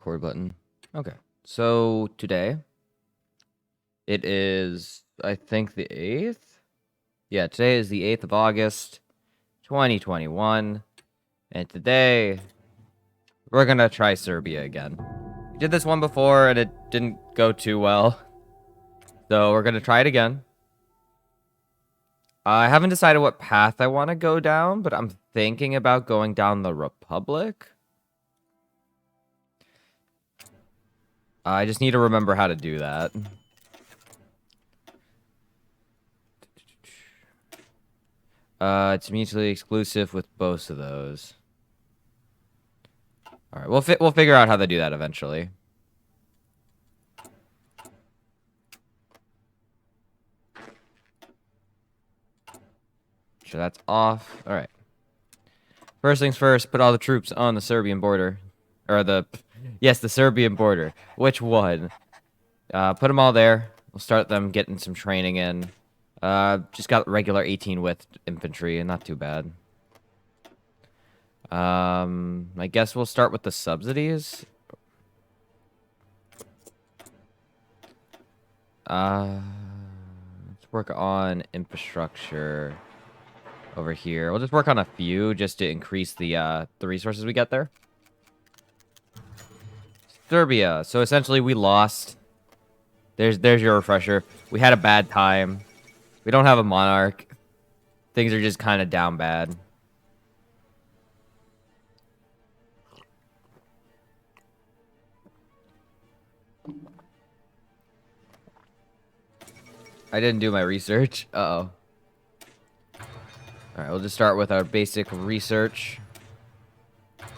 Record button. Okay. So today it is, I think, the 8th. Yeah, today is the 8th of August, 2021. And today we're going to try Serbia again. We did this one before and it didn't go too well. So we're going to try it again. I haven't decided what path I want to go down, but I'm thinking about going down the Republic. I just need to remember how to do that. It's mutually exclusive with both of those. All right, we'll figure out how to do that eventually. So that's off. All right. First things first, put all the troops on the Serbian border. Or the Serbian border. Which one? Put them all there. We'll start them getting some training in. Just got regular 18 width infantry, and not too bad. I guess we'll start with the subsidies. Let's work on infrastructure over here. We'll just work on a few just to increase the resources we get there. Serbia. So essentially we lost. There's your refresher. We had a bad time. We don't have a monarch. Things are just kind of down bad. I didn't do my research. Uh-oh. Alright, we'll just start with our basic research.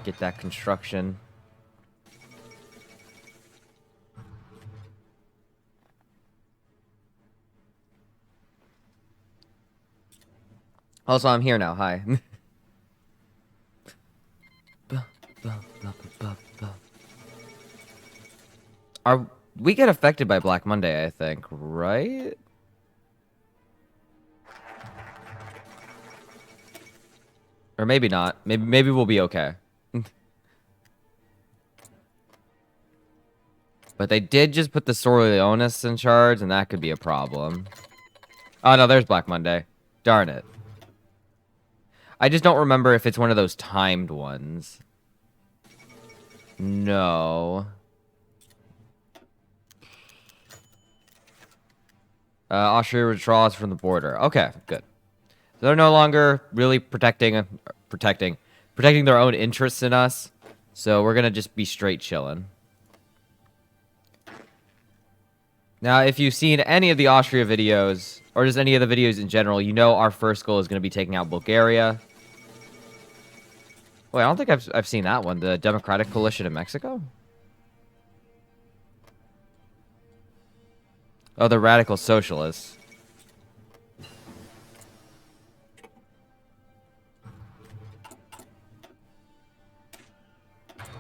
Get that construction. Also, I'm here now. Hi. We get affected by Black Monday, I think, right? Or maybe not. Maybe we'll be okay. But they did just put the Sorleonis in charge, and that could be a problem. Oh, no, there's Black Monday. Darn it. I just don't remember if it's one of those timed ones. No. Austria withdraws from the border. Okay, good. So they're no longer really protecting their own interests in us. So we're gonna just be straight chilling. Now, if you've seen any of the Austria videos, or just any of the videos in general, you know our first goal is going to be taking out Bulgaria. Wait, I don't think I've seen that one. The Democratic Coalition in Mexico? Oh, the Radical Socialists.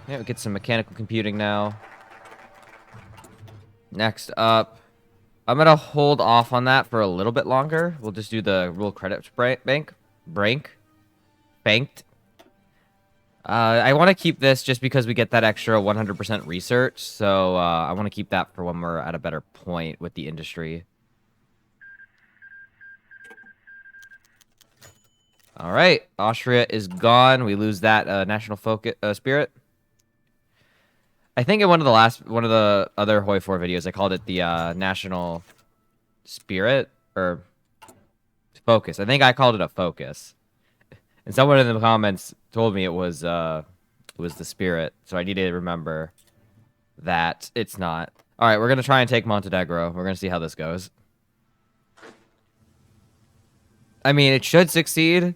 Yeah, we get some mechanical computing now. Next up, I'm going to hold off on that for a little bit longer. We'll just do the Rural Credit Bank. Banked. I want to keep this just because we get that extra 100% research. So I want to keep that for when we're at a better point with the industry. All right. Austria is gone. We lose that national focus spirit. I think in one of the other Hoi 4 videos, I called it the national spirit or focus. I think I called it a focus. And someone in the comments told me it was the spirit, so I need to remember that it's not. All right, we're gonna try and take Montenegro. We're gonna see how this goes. I mean, it should succeed.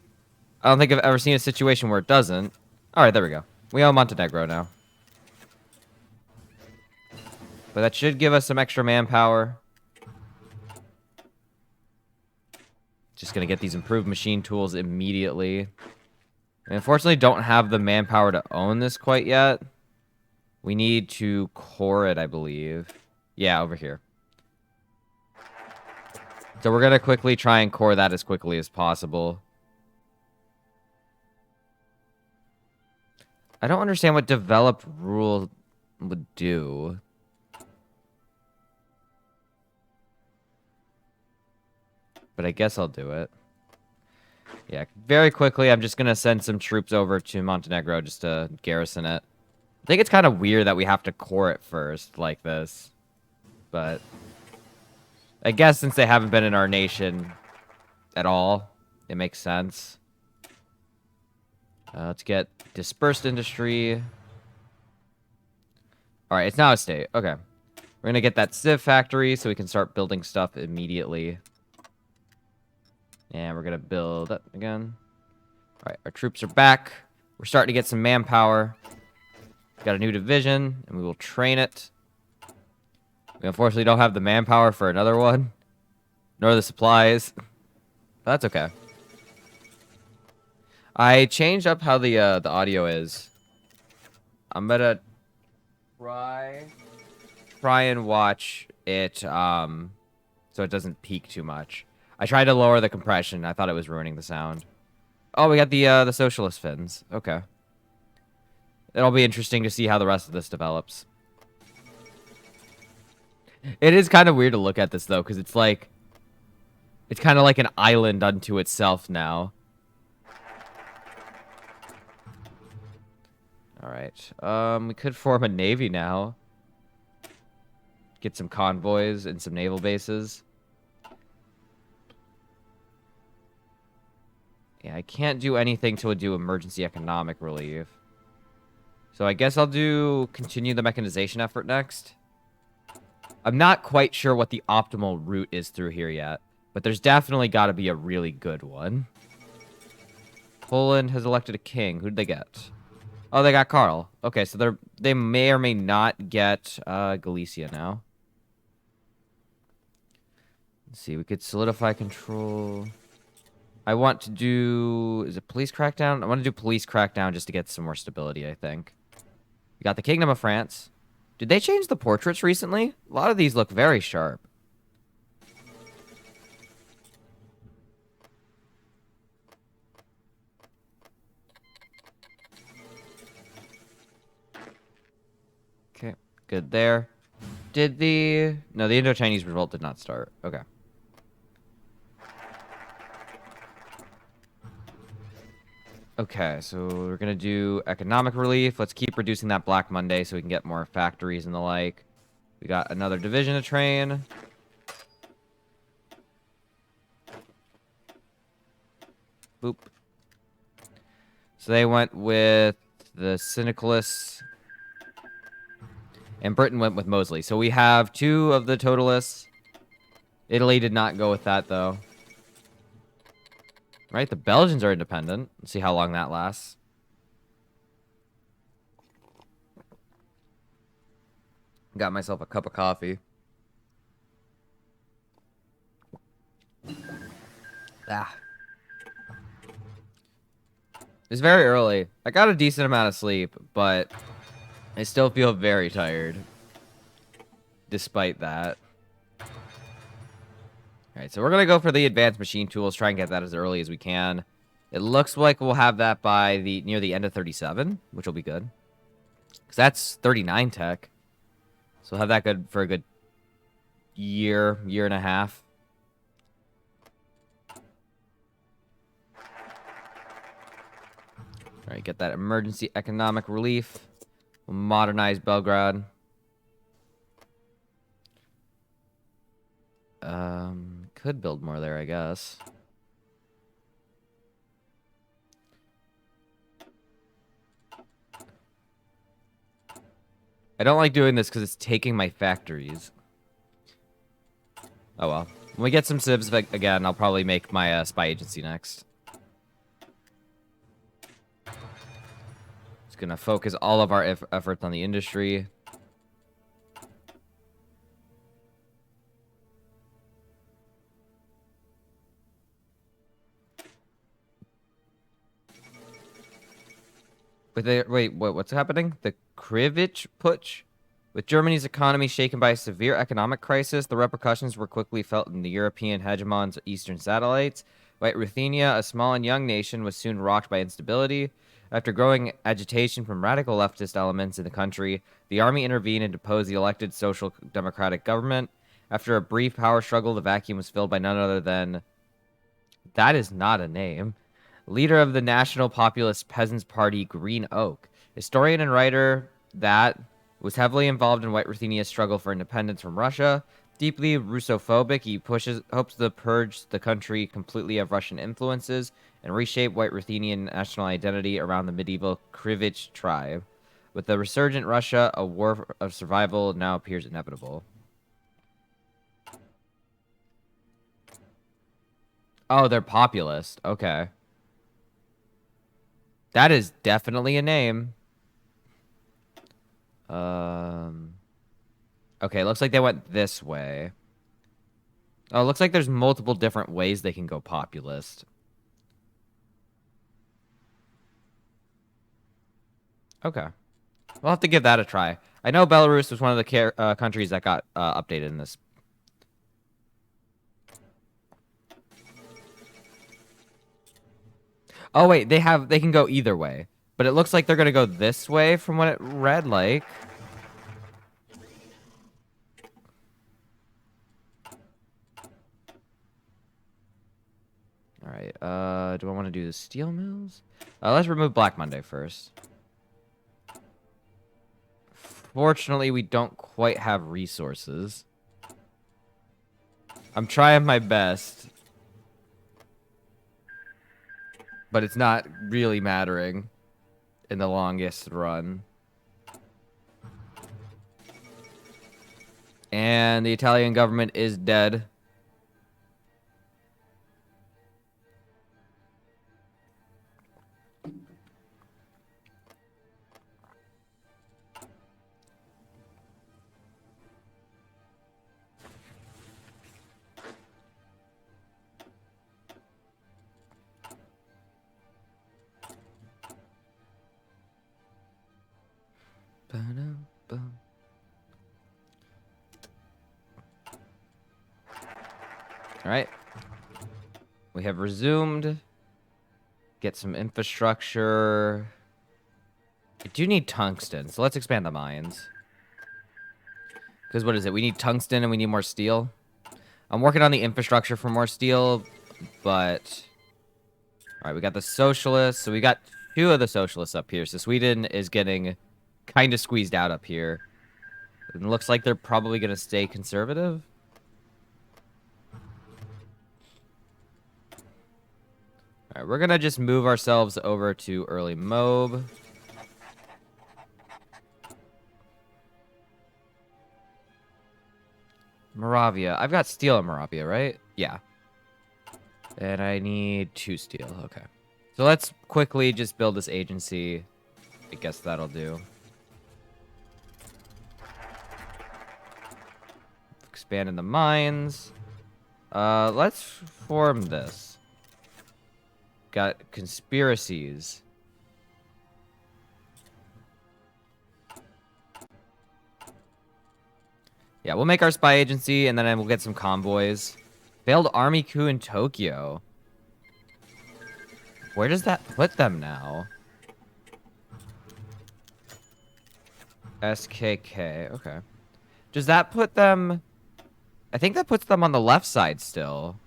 I don't think I've ever seen a situation where it doesn't. All right, there we go. We own Montenegro now, but that should give us some extra manpower. Just gonna get these improved machine tools immediately. I unfortunately don't have the manpower to own this quite yet. We need to core it, I believe. Yeah, over here. So we're gonna quickly try and core that as quickly as possible. I don't understand what developed rural would do. But I guess I'll do it. Yeah, very quickly, I'm just going to send some troops over to Montenegro just to garrison it. I think it's kind of weird that we have to core it first like this. But I guess since they haven't been in our nation at all, it makes sense. Let's get dispersed industry. All right, it's now a state. Okay. We're going to get that Civ factory so we can start building stuff immediately. And we're going to build that again. All right, our troops are back. We're starting to get some manpower. Got a new division, and we will train it. We unfortunately don't have the manpower for another one, nor the supplies. But that's okay. I changed up how the audio is. I'm gonna try and watch it so it doesn't peak too much. I tried to lower the compression. I thought it was ruining the sound. Oh, we got the socialist Finns. Okay. It'll be interesting to see how the rest of this develops. It is kind of weird to look at this though, because it's like it's kind of like an island unto itself now. All right. We could form a navy now. Get some convoys and some naval bases. Yeah, I can't do anything till we do emergency economic relief. So I guess I'll continue the mechanization effort next. I'm not quite sure what the optimal route is through here yet, but there's definitely got to be a really good one. Poland has elected a king. Who'd they get? Oh, they got Karl. Okay, so they may or may not get Galicia now. Let's see, we could solidify control. I want to do... Is it police crackdown? I want to do police crackdown just to get some more stability, I think. We got the Kingdom of France. Did they change the portraits recently? A lot of these look very sharp. Okay, good there. Did the... No, the Indo-Chinese Revolt did not start. Okay. Okay, so we're going to do economic relief. Let's keep reducing that Black Monday so we can get more factories and the like. We got another division to train. Boop. So they went with the Syndicalists. And Britain went with Mosley. So we have 2 of the Totalists. Italy did not go with that, though. Right, the Belgians are independent. Let's see how long that lasts. Got myself a cup of coffee. Ah. It's very early. I got a decent amount of sleep, but I still feel very tired. Despite that. Alright, so we're going to go for the advanced machine tools, try and get that as early as we can. It looks like we'll have that by near the end of 37, which will be good. Because that's 39 tech. So we'll have that good for a good year and a half. Alright, get that emergency economic relief. We'll modernize Belgrade. Could build more there, I guess. I don't like doing this because it's taking my factories. Oh well. When we get some civs again, I'll probably make my spy agency next. Just gonna focus all of our efforts on the industry. Wait, what's happening? The Krivich Putsch? With Germany's economy shaken by a severe economic crisis, the repercussions were quickly felt in the European hegemon's eastern satellites. White Ruthenia, a small and young nation, was soon rocked by instability. After growing agitation from radical leftist elements in the country, the army intervened and deposed the elected social democratic government. After a brief power struggle, the vacuum was filled by none other than... That is not a name. Leader of the National Populist Peasants' Party, Green Oak. Historian and writer that was heavily involved in White Ruthenia's struggle for independence from Russia. Deeply Russophobic, he hopes to purge the country completely of Russian influences and reshape White Ruthenian national identity around the medieval Krivich tribe. With the resurgent Russia, a war of survival now appears inevitable. Oh, they're populist. Okay. That is definitely a name. Okay, looks like they went this way. Oh, it looks like there's multiple different ways they can go populist. Okay. We'll have to give that a try. I know Belarus was one of the countries that got updated in this. Oh, wait, they can go either way. But it looks like they're going to go this way from what it read like. All right. Do I want to do the steel mills? Let's remove Black Monday first. Fortunately, we don't quite have resources. I'm trying my best. But it's not really mattering in the longest run. And the Italian government is dead. All right. We have resumed. Get some infrastructure. I do need tungsten, so let's expand the mines. Because what is it? We need tungsten and we need more steel. I'm working on the infrastructure for more steel, but... All right, we got the socialists. So we got two of the socialists up here. So Sweden is getting kind of squeezed out up here. It looks like they're probably going to stay conservative. All right, we're going to just move ourselves over to early Moab. Moravia. I've got steel in Moravia, right? Yeah. And I need 2 steel. Okay. So let's quickly just build this agency. I guess that'll do. Expand in the mines. Let's form this. Got conspiracies. Yeah, we'll make our spy agency, and then we'll get some convoys. Failed army coup in Tokyo. Where does that put them now? SKK, okay. Does that put them... I think that puts them on the left side still.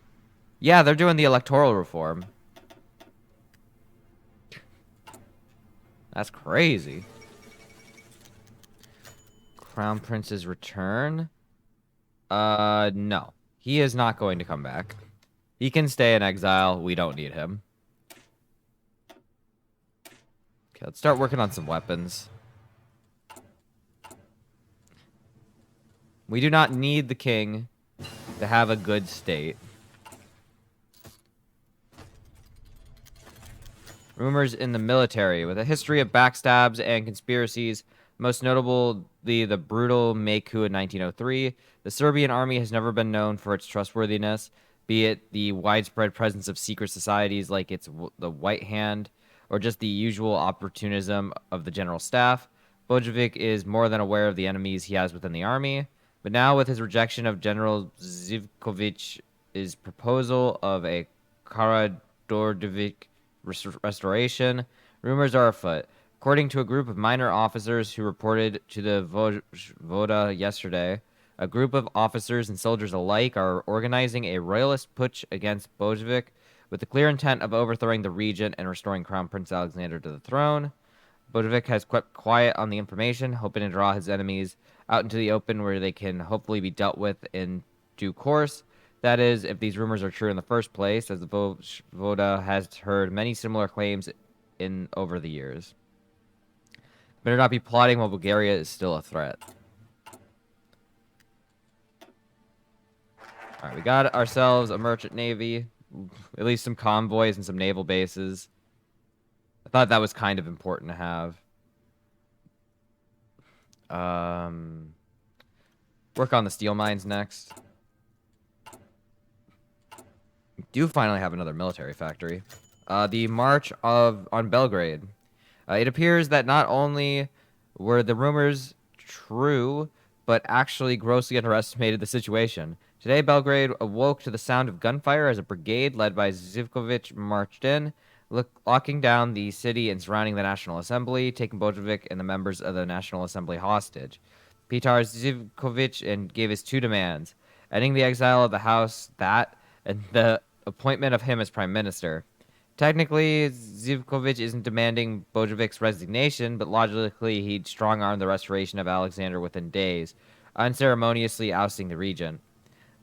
Yeah, they're doing the electoral reform. That's crazy. Crown Prince's return? No. He is not going to come back. He can stay in exile. We don't need him. Okay, let's start working on some weapons. We do not need the king to have a good state. Rumors in the military. With a history of backstabs and conspiracies, most notable the brutal May coup in 1903, the Serbian army has never been known for its trustworthiness, be it the widespread presence of secret societies like the White Hand, or just the usual opportunism of the general staff. Bojovic is more than aware of the enemies he has within the army, but now with his rejection of General Zivkovic's proposal of a Karađorđević restoration, Rumors are afoot. According to a group of minor officers who reported to the Vojvoda yesterday, a group of officers and soldiers alike are organizing a royalist putsch against Bolshevik with the clear intent of overthrowing the regent and restoring Crown Prince Alexander to the throne. Bolshevik has kept quiet on the information, hoping to draw his enemies out into the open where they can hopefully be dealt with in due course. That is, if these rumors are true in the first place, as the Voda has heard many similar claims in over the years. Better not be plotting while Bulgaria is still a threat. Alright, we got ourselves a merchant navy. At least some convoys and some naval bases. I thought that was kind of important to have. Work on the steel mines next. We do finally have another military factory. The march on Belgrade. It appears that not only were the rumors true, but actually grossly underestimated the situation. Today, Belgrade awoke to the sound of gunfire as a brigade led by Zivkovic marched in, locking down the city and surrounding the National Assembly, taking Bolshevik and the members of the National Assembly hostage. Petar Zivkovic and gave his two demands, ending the exile of the House, and the appointment of him as prime minister. Technically, Zivkovic isn't demanding Bolshevik's resignation, but logically he'd strong-arm the restoration of Alexander within days, unceremoniously ousting the regent.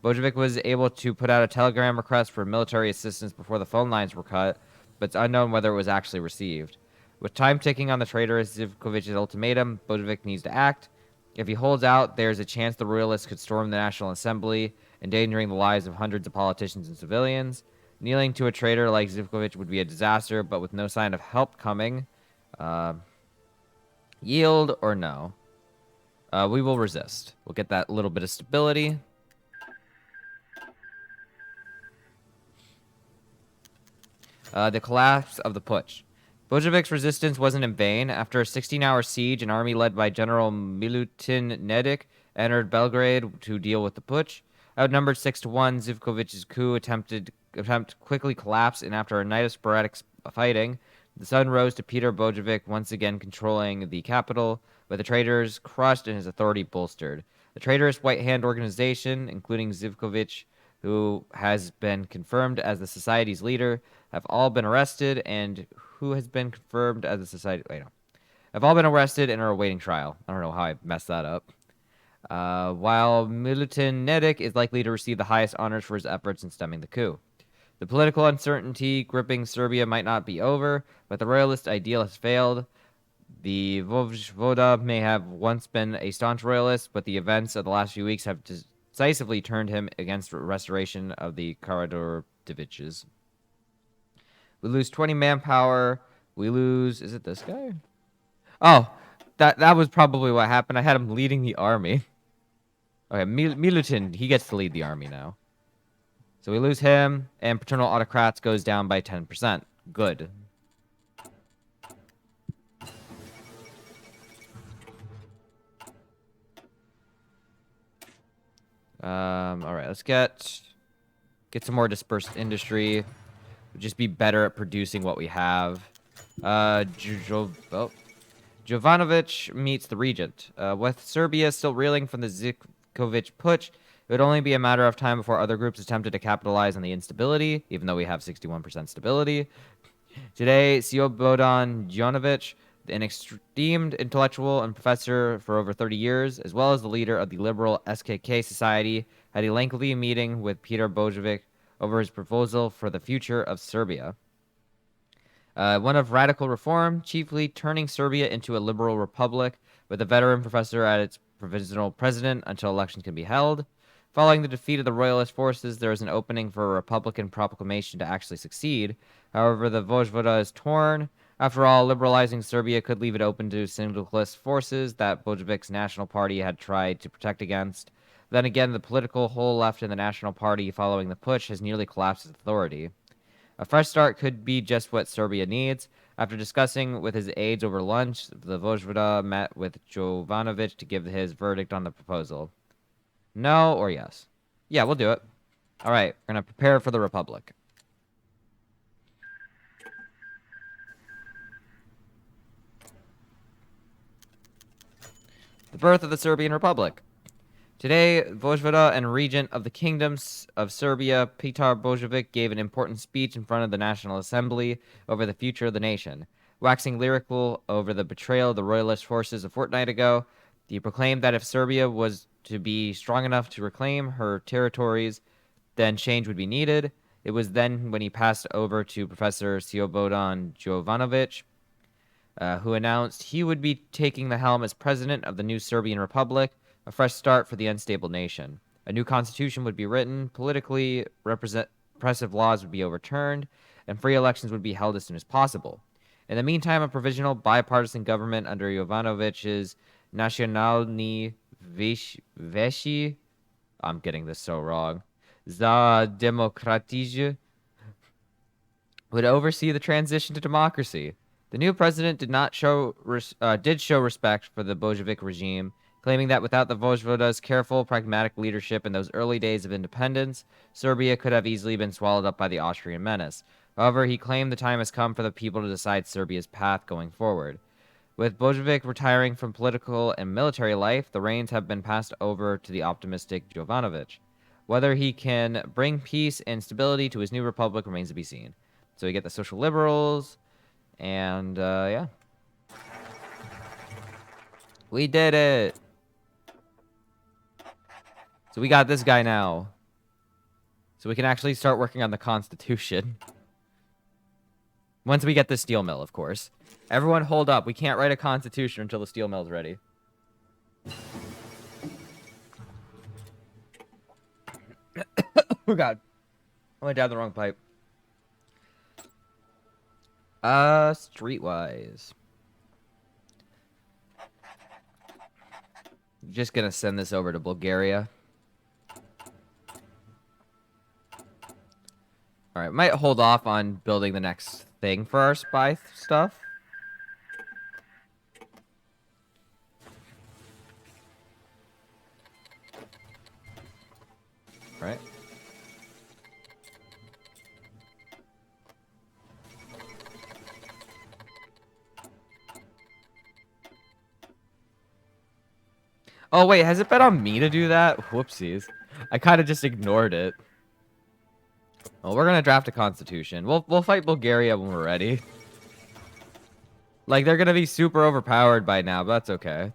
Bolshevik was able to put out a telegram request for military assistance before the phone lines were cut, but it's unknown whether it was actually received. With time ticking on the traitorous Zivkovic's ultimatum, Bolshevik needs to act. If he holds out, there's a chance the royalists could storm the National Assembly, endangering the lives of hundreds of politicians and civilians. Kneeling to a traitor like Zivkovic would be a disaster, but with no sign of help coming, yield or no? We will resist. We'll get that little bit of stability. The collapse of the putsch. Bolshevik's resistance wasn't in vain. After a 16-hour siege, an army led by General Milutin Nedic entered Belgrade to deal with the putsch. Outnumbered 6-1, Zivkovic's coup attempt quickly collapsed, and after a night of sporadic fighting, the sun rose to Peter Bolshevik once again controlling the capital, with the traitors crushed and his authority bolstered. The traitorous White Hand organization, including Zivkovic, who has been confirmed as the society's leader, have all been arrested, and who has been confirmed as the society... Wait, no. Have all been arrested and are awaiting trial. I don't know how I messed that up. While Milutin Nedic is likely to receive the highest honors for his efforts in stemming the coup. The political uncertainty gripping Serbia might not be over, but the royalist ideal has failed. The Vojvoda may have once been a staunch royalist, but the events of the last few weeks have decisively turned him against restoration of the Karađorđevićes. We lose 20 manpower. We lose... Is it this guy? Oh, that was probably what happened. I had him leading the army. Okay, Milutin, he gets to lead the army now. So we lose him, and paternal autocrats goes down by 10%. Good. Alright, let's get some more dispersed industry. We'll just be better at producing what we have. Jovanovic meets the regent. With Serbia still reeling from the Zivkovic putsch, it would only be a matter of time before other groups attempted to capitalize on the instability, even though we have 61% stability. Today, Slobodan Jonovic, an esteemed intellectual and professor for over 30 years, as well as the leader of the liberal SKK Society, had a lengthy meeting with Peter Bolshevik over his proposal for the future of Serbia. One of radical reform, chiefly turning Serbia into a liberal republic, with a veteran professor at its provisional president until elections can be held. Following the defeat of the royalist forces, there is an opening for a republican proclamation to actually succeed. However, the Vojvoda is torn. After all, liberalizing Serbia could leave it open to syndicalist forces that Bolshevik's National Party had tried to protect against. Then again, the political hole left in the National Party following the putsch has nearly collapsed its authority. A fresh start could be just what Serbia needs. After discussing with his aides over lunch, the Vojvoda met with Jovanovic to give his verdict on the proposal. No or yes? Yeah, we'll do it. All right, we're going to prepare for the Republic. The birth of the Serbian Republic. Today, Vojvoda and regent of the kingdoms of Serbia, Petar Bojovic, gave an important speech in front of the National Assembly over the future of the nation. Waxing lyrical over the betrayal of the royalist forces a fortnight ago, he proclaimed that if Serbia was to be strong enough to reclaim her territories, then change would be needed. It was then when he passed over to Professor Slobodan Jovanovic, who announced he would be taking the helm as president of the new Serbian Republic, a fresh start for the unstable nation. A new constitution would be written, politically repressive laws would be overturned, and free elections would be held as soon as possible. In the meantime, a provisional bipartisan government under Jovanovic's Nacionalni Veshi, I'm getting this so wrong, za Demokratije, would oversee the transition to democracy. The new president did show respect for the Bolshevik regime, claiming that without the Vojvoda's careful, pragmatic leadership in those early days of independence, Serbia could have easily been swallowed up by the Austrian menace. However, he claimed the time has come for the people to decide Serbia's path going forward. With Bolshevik retiring from political and military life, the reins have been passed over to the optimistic Jovanovic. Whether he can bring peace and stability to his new republic remains to be seen. So we get the social liberals, and yeah. We did it! So we got this guy now. So we can actually start working on the Constitution. Once we get the steel mill, of course. Everyone hold up. We can't write a Constitution until the steel mill's ready. Oh, God. I went down the wrong pipe. Streetwise. Just gonna send this over to Bulgaria. Alright, might hold off on building the next thing for our spy stuff. Right. Oh, wait, has it been on me to do that? Whoopsies. I kind of just ignored it. Well, we're gonna draft a constitution. We'll fight Bulgaria when we're ready. Like, they're gonna be super overpowered by now, but that's okay.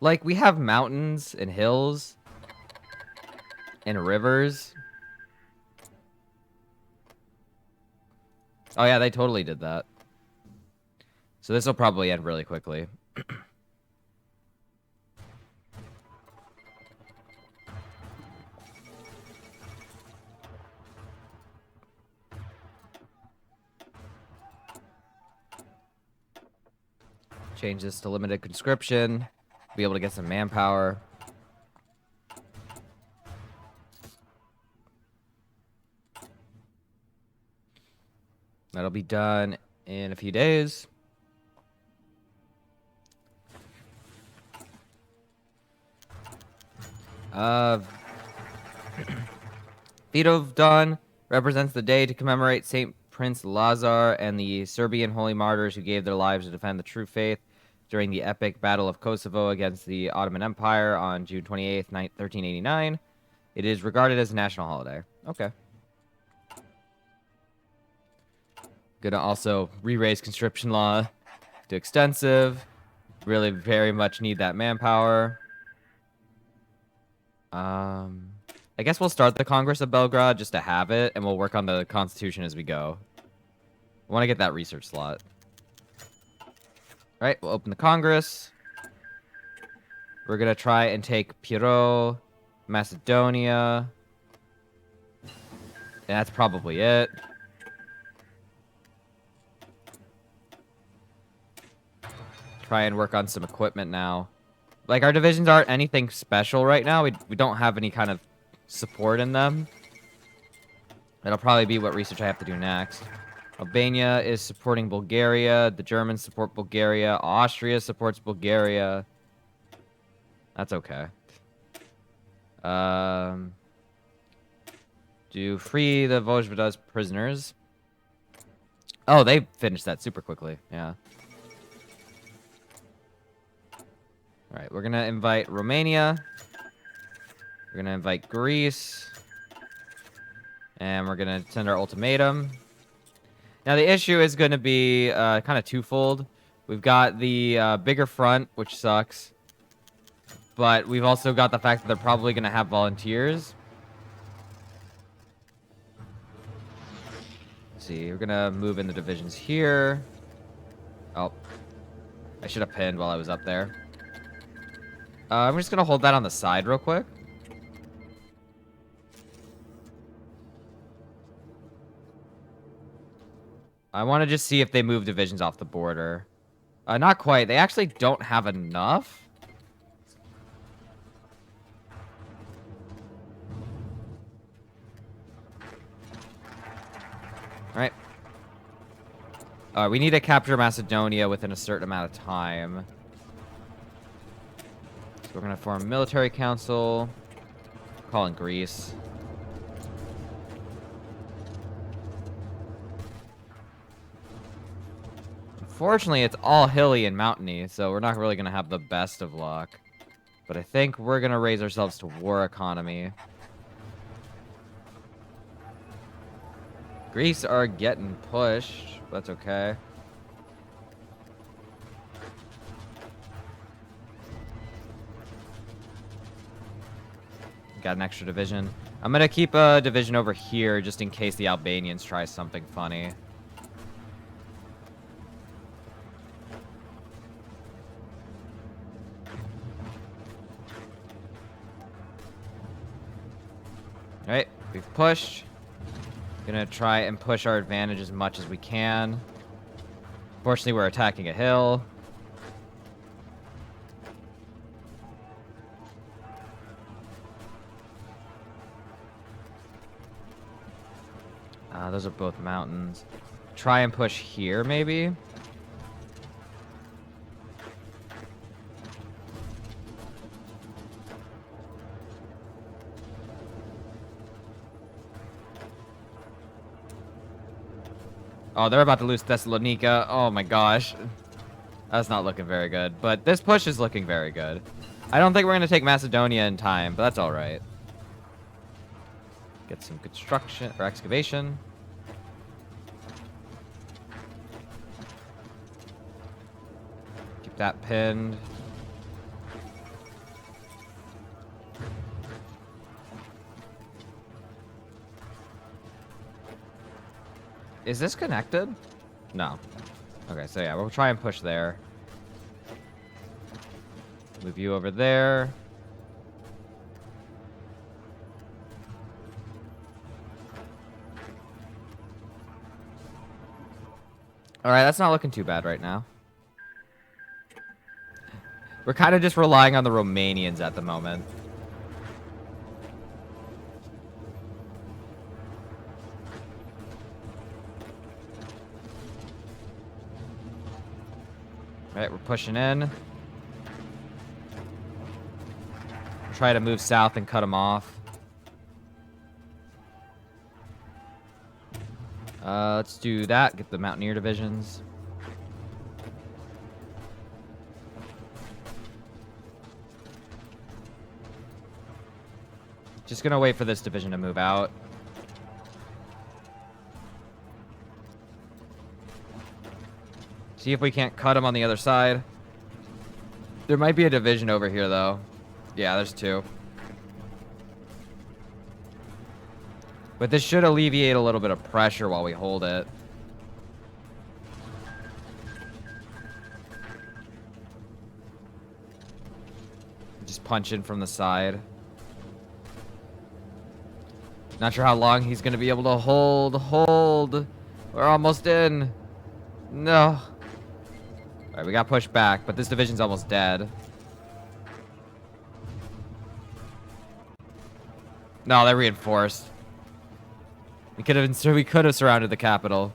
Like, we have mountains and hills and rivers. Oh yeah, they totally did that. So this will probably end really quickly. Change this to limited conscription. Be able to get some manpower. That'll be done in a few days. Vidovdan represents the day to commemorate Saint Prince Lazar and the Serbian holy martyrs who gave their lives to defend the true faith during the epic Battle of Kosovo against the Ottoman Empire on June 28th, 1389. It is regarded as a national holiday. Okay. Gonna also re-raise conscription law to extensive. Really very much need that manpower. I guess we'll start the Congress of Belgrade just to have it, and we'll work on the Constitution as we go. I want to get that research slot. Alright, we'll open the Congress. We're gonna try and take Pirot, Macedonia. And that's probably it. Try and work on some equipment now. Like, our divisions aren't anything special right now. We don't have any kind of support in them. That'll probably be what research I have to do next. Albania is supporting Bulgaria. The Germans support Bulgaria. Austria supports Bulgaria. That's okay. do free the Vojvoda's prisoners. Oh, they finished that super quickly. Yeah. All right, we're going to invite Romania. We're going to invite Greece. And we're going to send our ultimatum. Now, the issue is going to be kind of twofold. We've got the bigger front, which sucks. But we've also got the fact that they're probably going to have volunteers. Let's see, we're going to move in the divisions here. Oh, I should have pinned while I was up there. I'm just going to hold that on the side real quick. I want to just see if they move divisions off the border. Not quite. They actually don't have enough. All right. We need to capture Macedonia within a certain amount of time. So we're going to form a military council. Call in Greece. Unfortunately, it's all hilly and mountainy, so we're not really going to have the best of luck. But I think we're going to raise ourselves to war economy. Greece are getting pushed. That's okay. Got an extra division. I'm going to keep a division over here just in case the Albanians try something funny. Alright, we've pushed. Gonna try and push our advantage as much as we can. Fortunately, we're attacking a hill. Those are both mountains. Try and push here, maybe? Oh, they're about to lose Thessalonica. Oh my gosh. That's not looking very good. But this push is looking very good. I don't think we're going to take Macedonia in time, but that's alright. Get some construction or excavation. Keep that pinned. Is this connected? No. Okay, so yeah, we'll try and push there. Move you over there. Alright, that's not looking too bad right now. We're kind of just relying on the Romanians at the moment. Alright, we're pushing in. Try to move south and cut them off. Let's do that. Get the Mountaineer divisions. Just gonna wait for this division to move out. See if we can't cut them on the other side. There might be a division over here, though. Yeah, there's two. But this should alleviate a little bit of pressure while we hold it. Just punch in from the side. Not sure how long he's going to be able to hold. We're almost in. No. Alright, we got pushed back, but this division's almost dead. No, they're reinforced. We could have surrounded the capital.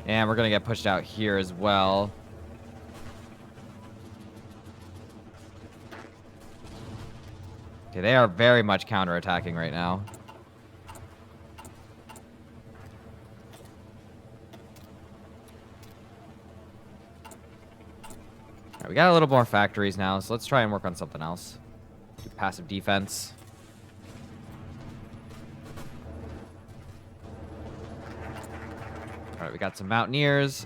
And we're gonna get pushed out here as well. Okay, they are very much counterattacking right now. Alright, we got a little more factories now, so let's try and work on something else. Do passive defense. Alright, we got some mountaineers.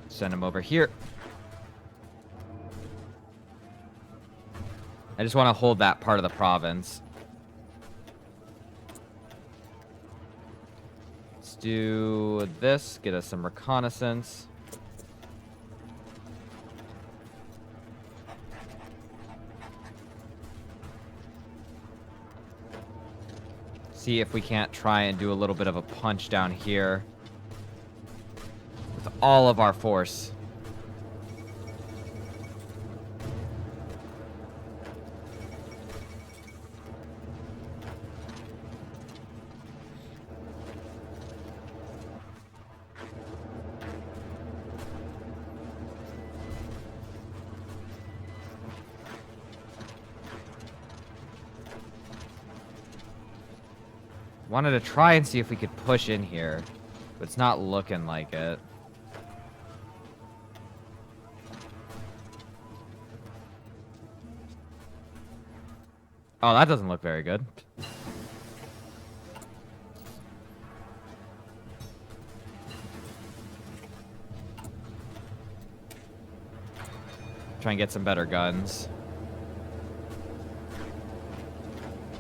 Send them over here. I just want to hold that part of the province. Let's do this. Get us some reconnaissance. See if we can't try and do a little bit of a punch down here with all of our force. Wanted to try and see if we could push in here, but it's not looking like it. Oh, that doesn't look very good. Try and get some better guns.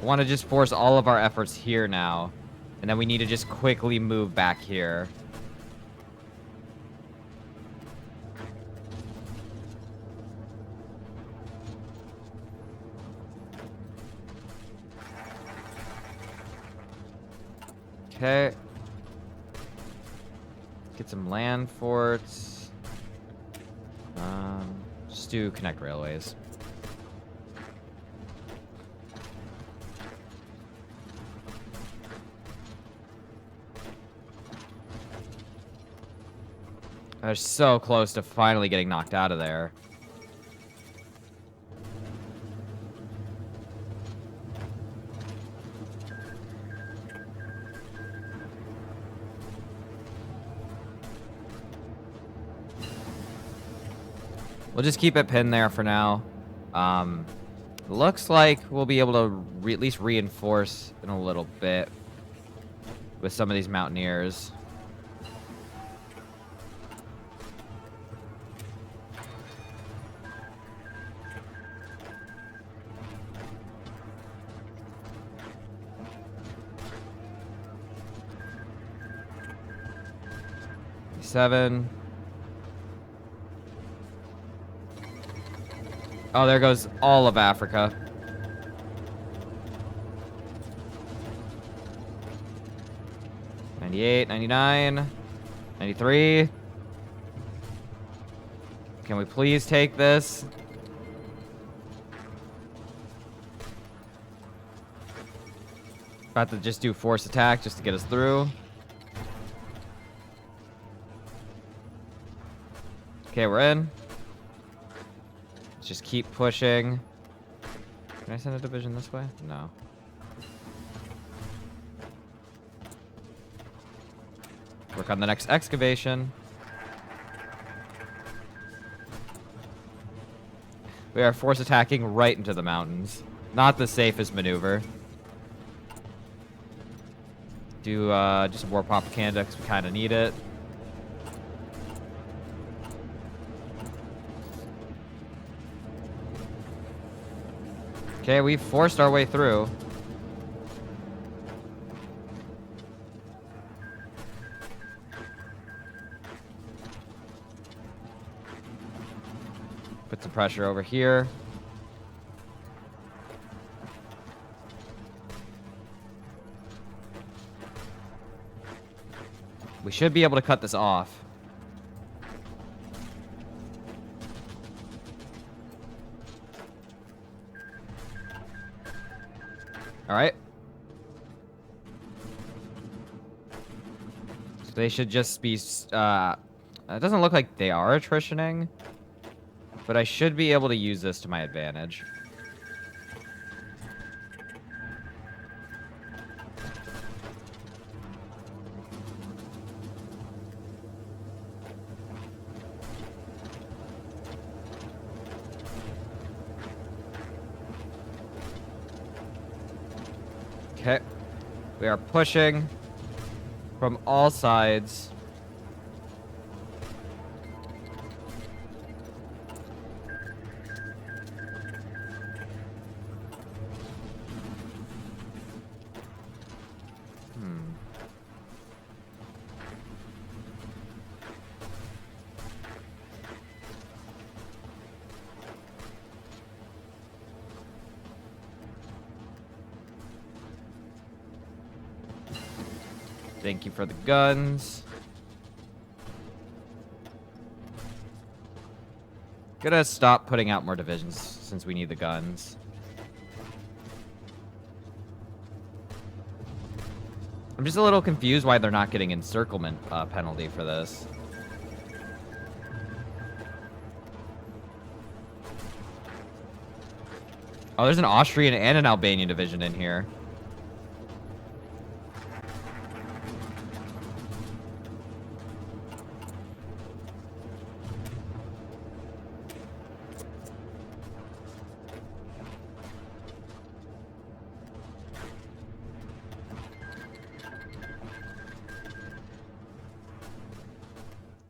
Want to just force all of our efforts here now, and then we need to just quickly move back here. Okay. Get some land forts. Just do connect railways. They're so close to finally getting knocked out of there. We'll just keep it pinned there for now. Looks like we'll be able to at least reinforce in a little bit with some of these mountaineers. Seven. Oh, there goes all of Africa. $98, $99, $93. Can we please take this? About to just do force attack just to get us through. Okay, we're in. Let's just keep pushing. Can I send a division this way? No. Work on the next excavation. We are force attacking right into the mountains. Not the safest maneuver. Do just war propaganda because we kind of need it. Okay, we forced our way through. Put some pressure over here. We should be able to cut this off. All right. They should just be... it doesn't look like they are attritioning. But I should be able to use this to my advantage. Okay. We are pushing from all sides. Thank you for the guns. Gonna stop putting out more divisions since we need the guns. I'm just a little confused why they're not getting encirclement penalty for this. Oh, there's an Austrian and an Albanian division in here.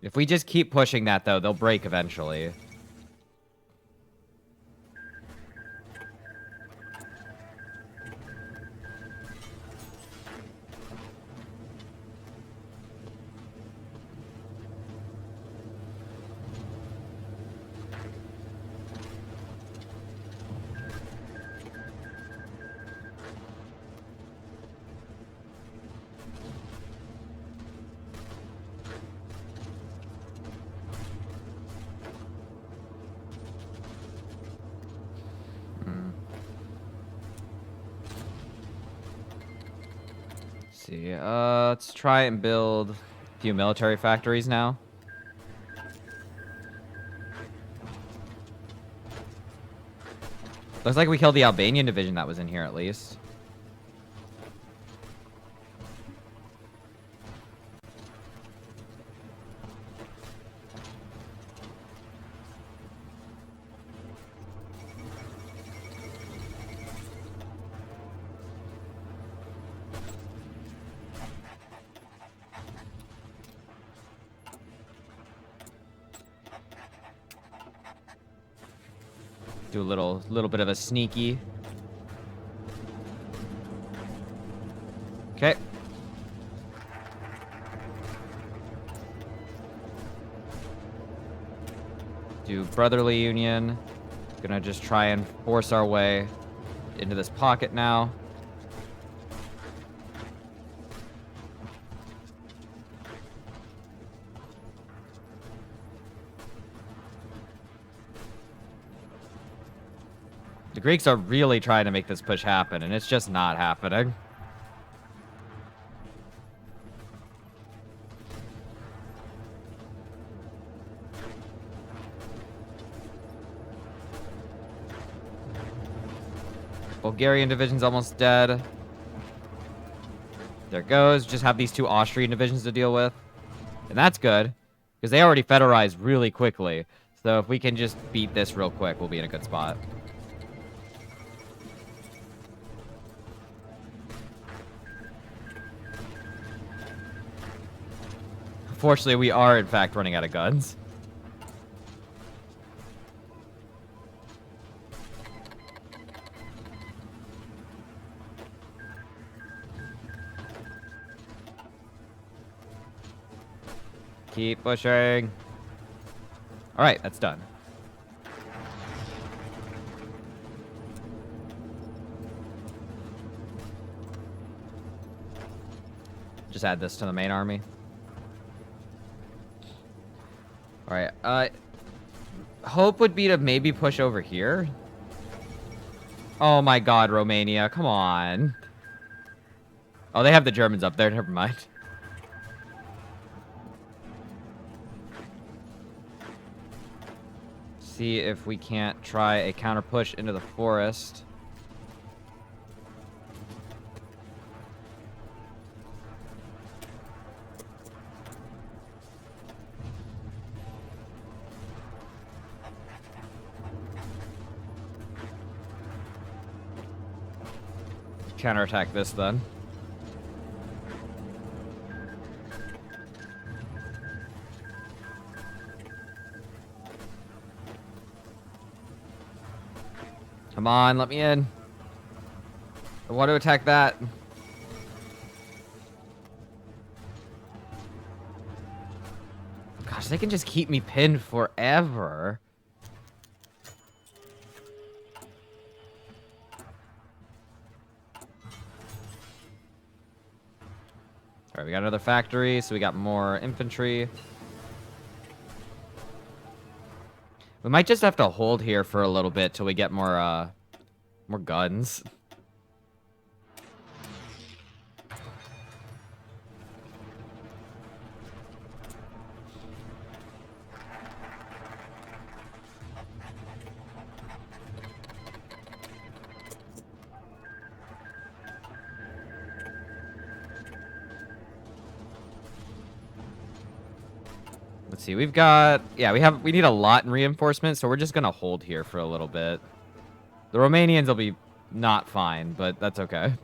If we just keep pushing that, though, they'll break eventually. See, let's try and build a few military factories now. Looks like we killed the Albanian division that was in here at least. Do a little bit of a sneaky. Okay. Do brotherly union. Gonna just try and force our way into this pocket now. The Greeks are really trying to make this push happen, and it's just not happening. Bulgarian division's almost dead. There it goes. Just have these two Austrian divisions to deal with. And that's good, because they already federalized really quickly. So if we can just beat this real quick, we'll be in a good spot. Unfortunately, we are, in fact, running out of guns. Keep pushing. All right, that's done. Just add this to the main army. All right, hope would be to maybe push over here. Oh my god, Romania, come on. Oh, they have the Germans up there, never mind. see if we can't try a counter push into the forest. Counterattack this then. Come on, let me in. I want to attack that. Gosh, they can just keep me pinned forever. All right, we got another factory, so we got more infantry. We might just have to hold here for a little bit till we get more guns. Let's see, we've got... Yeah, we need a lot in reinforcements, so we're just gonna hold here for a little bit. The Romanians will be not fine, but that's okay.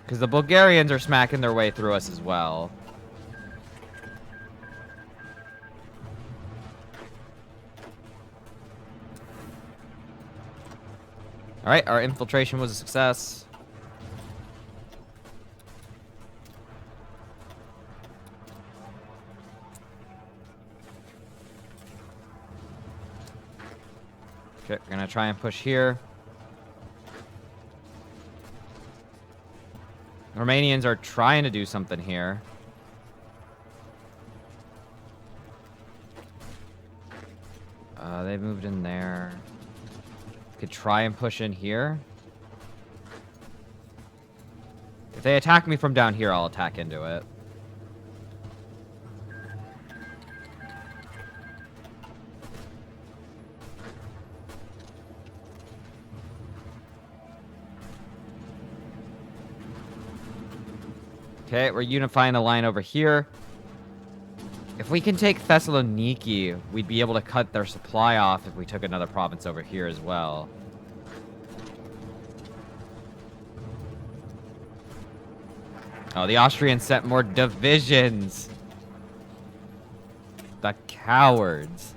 Because the Bulgarians are smacking their way through us as well. Alright, our infiltration was a success. Okay, we're gonna try and push here. The Romanians are trying to do something here. They've moved in there. Could try and push in here. If they attack me from down here, I'll attack into it. Okay, we're unifying the line over here. If we can take Thessaloniki, we'd be able to cut their supply off if we took another province over here as well. Oh, the Austrians sent more divisions. The cowards.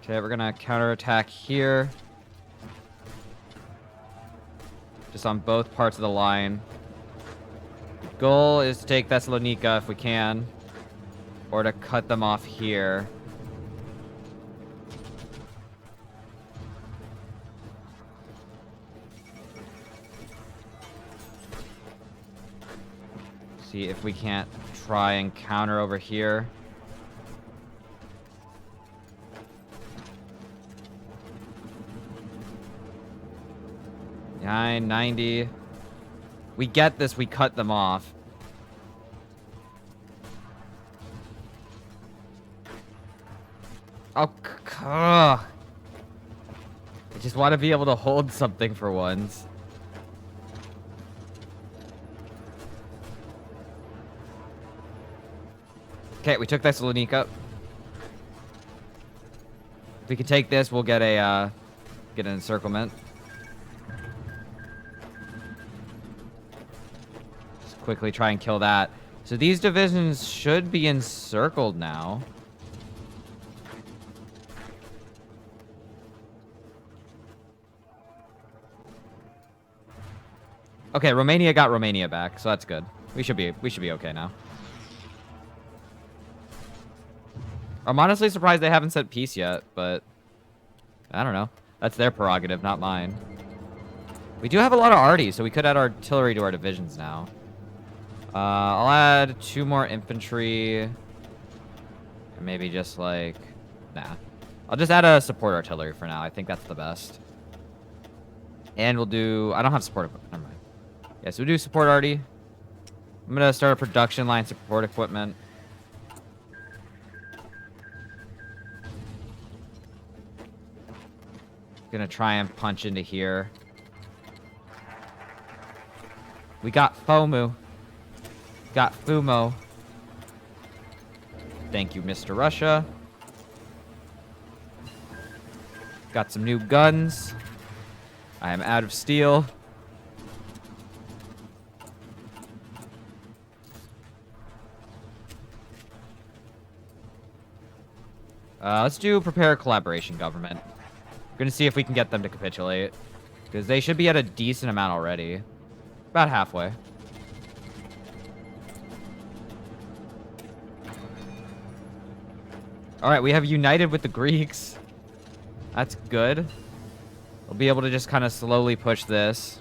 Okay, we're gonna counterattack here. Just on both parts of the line. The goal is to take Thessalonica if we can. Or to cut them off here. See if we can't try and counter over here. 990. We get this, we cut them off. Oh, I just want to be able to hold something for once. Okay, we took Thessalonica. If we can take this, we'll get an encirclement. Just quickly try and kill that. So these divisions should be encircled now. Okay, Romania got Romania back, so that's good. We should be okay now. I'm honestly surprised they haven't said peace yet, but I don't know. That's their prerogative, not mine. We do have a lot of arty, so we could add artillery to our divisions now. I'll add 2 more infantry. And maybe just like... Nah. I'll just add a support artillery for now. I think that's the best. And we'll do... I don't have support equipment. Never mind. Yeah, so we'll do support arty. I'm going to start a production line support equipment. Gonna try and punch into here. We got FOMU. Got FUMO. Thank you, Mr. Russia. Got some new guns. I am out of steel. Let's do prepare collaboration government. We're gonna see if we can get them to capitulate. Because they should be at a decent amount already. About halfway. Alright, we have united with the Greeks. That's good. We'll be able to just kind of slowly push this.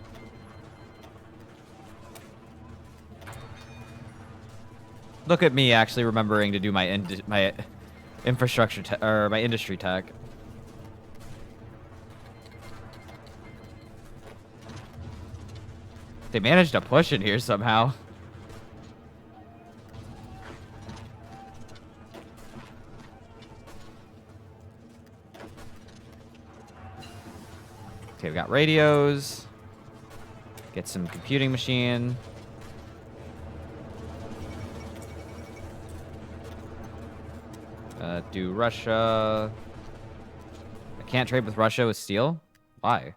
Look at me actually remembering to do my infrastructure or my industry tech. They managed to push in here somehow. Okay, we got radios. Get some computing machine. Do Russia. I can't trade with Russia with steel? Why?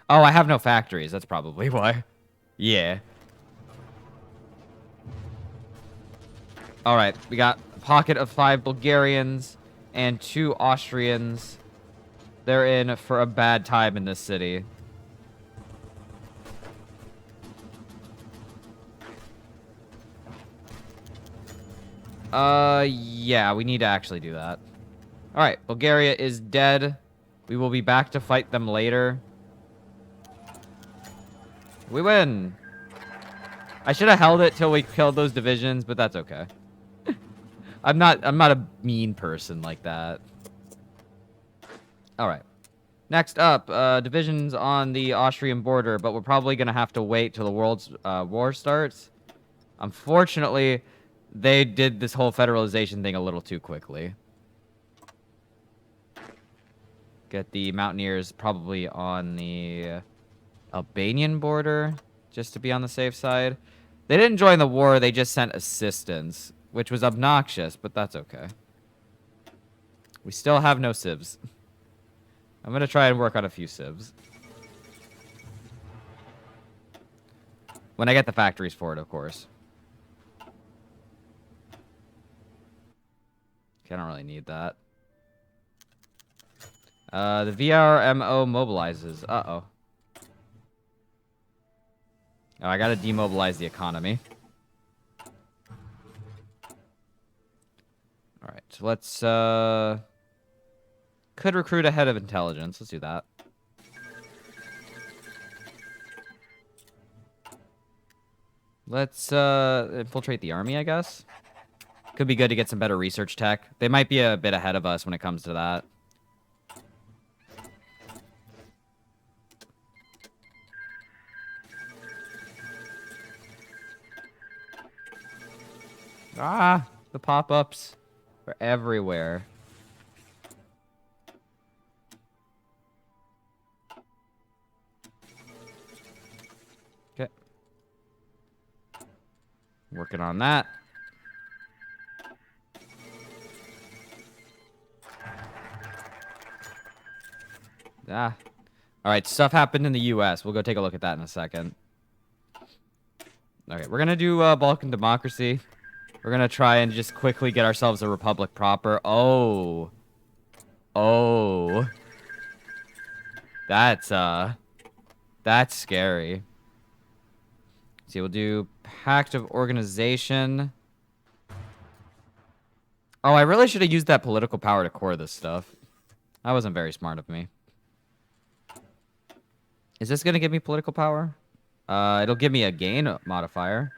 Oh, I have no factories. That's probably why. Yeah. Alright, we got a pocket of 5 Bulgarians and 2 Austrians. They're in for a bad time in this city. Yeah, we need to actually do that. Alright, Bulgaria is dead. We will be back to fight them later. We win! I should have held it till we killed those divisions, but that's okay. I'm not a mean person like that. Alright. Next up, divisions on the Austrian border, but we're probably gonna have to wait till the world's war starts. Unfortunately, they did this whole federalization thing a little too quickly. Get the mountaineers probably on the Albanian border, just to be on the safe side. They didn't join the war, they just sent assistance, which was obnoxious, but that's okay. We still have no civs. I'm gonna try and work on a few civs. When I get the factories for it, of course. Okay, I don't really need that. The VRMO mobilizes. Uh-oh. Oh, I gotta demobilize the economy. Alright, so let's, could recruit a head of intelligence. Let's do that. Let's, infiltrate the army, I guess. Could be good to get some better research tech. They might be a bit ahead of us when it comes to that. Ah, the pop-ups are everywhere. Okay. Working on that. Ah. Alright, stuff happened in the US. We'll go take a look at that in a second. Okay, we're gonna do Balkan Democracy. We're gonna try and just quickly get ourselves a republic proper. Oh. Oh. That's scary. See, we'll do Pact of Organization. Oh, I really should have used that political power to core this stuff. That wasn't very smart of me. Is this gonna give me political power? It'll give me a gain modifier.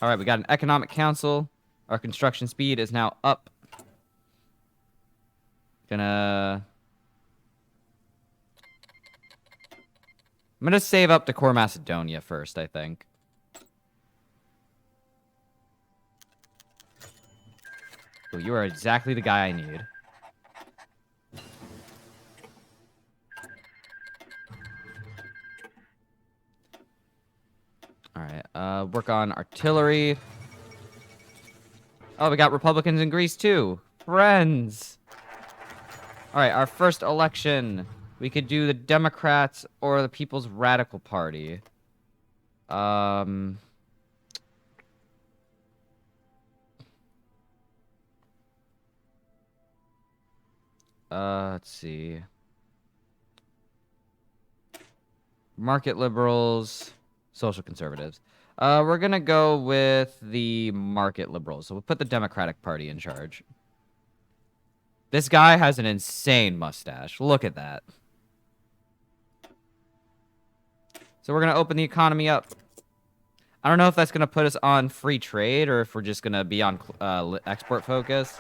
All right, we got an economic council. Our construction speed is now up. I'm gonna save up to Core Macedonia first, I think. Ooh, you are exactly the guy I need. All right, work on artillery. Oh, we got Republicans in Greece too. Friends. All right, our first election. We could do the Democrats or the People's Radical Party. Let's see. Market liberals, social conservatives. We're gonna go with the market liberals. So we'll put the Democratic Party in charge. This guy has an insane mustache. Look at that. So we're gonna open the economy up. I don't know if that's gonna put us on free trade or if we're just gonna be on export focus.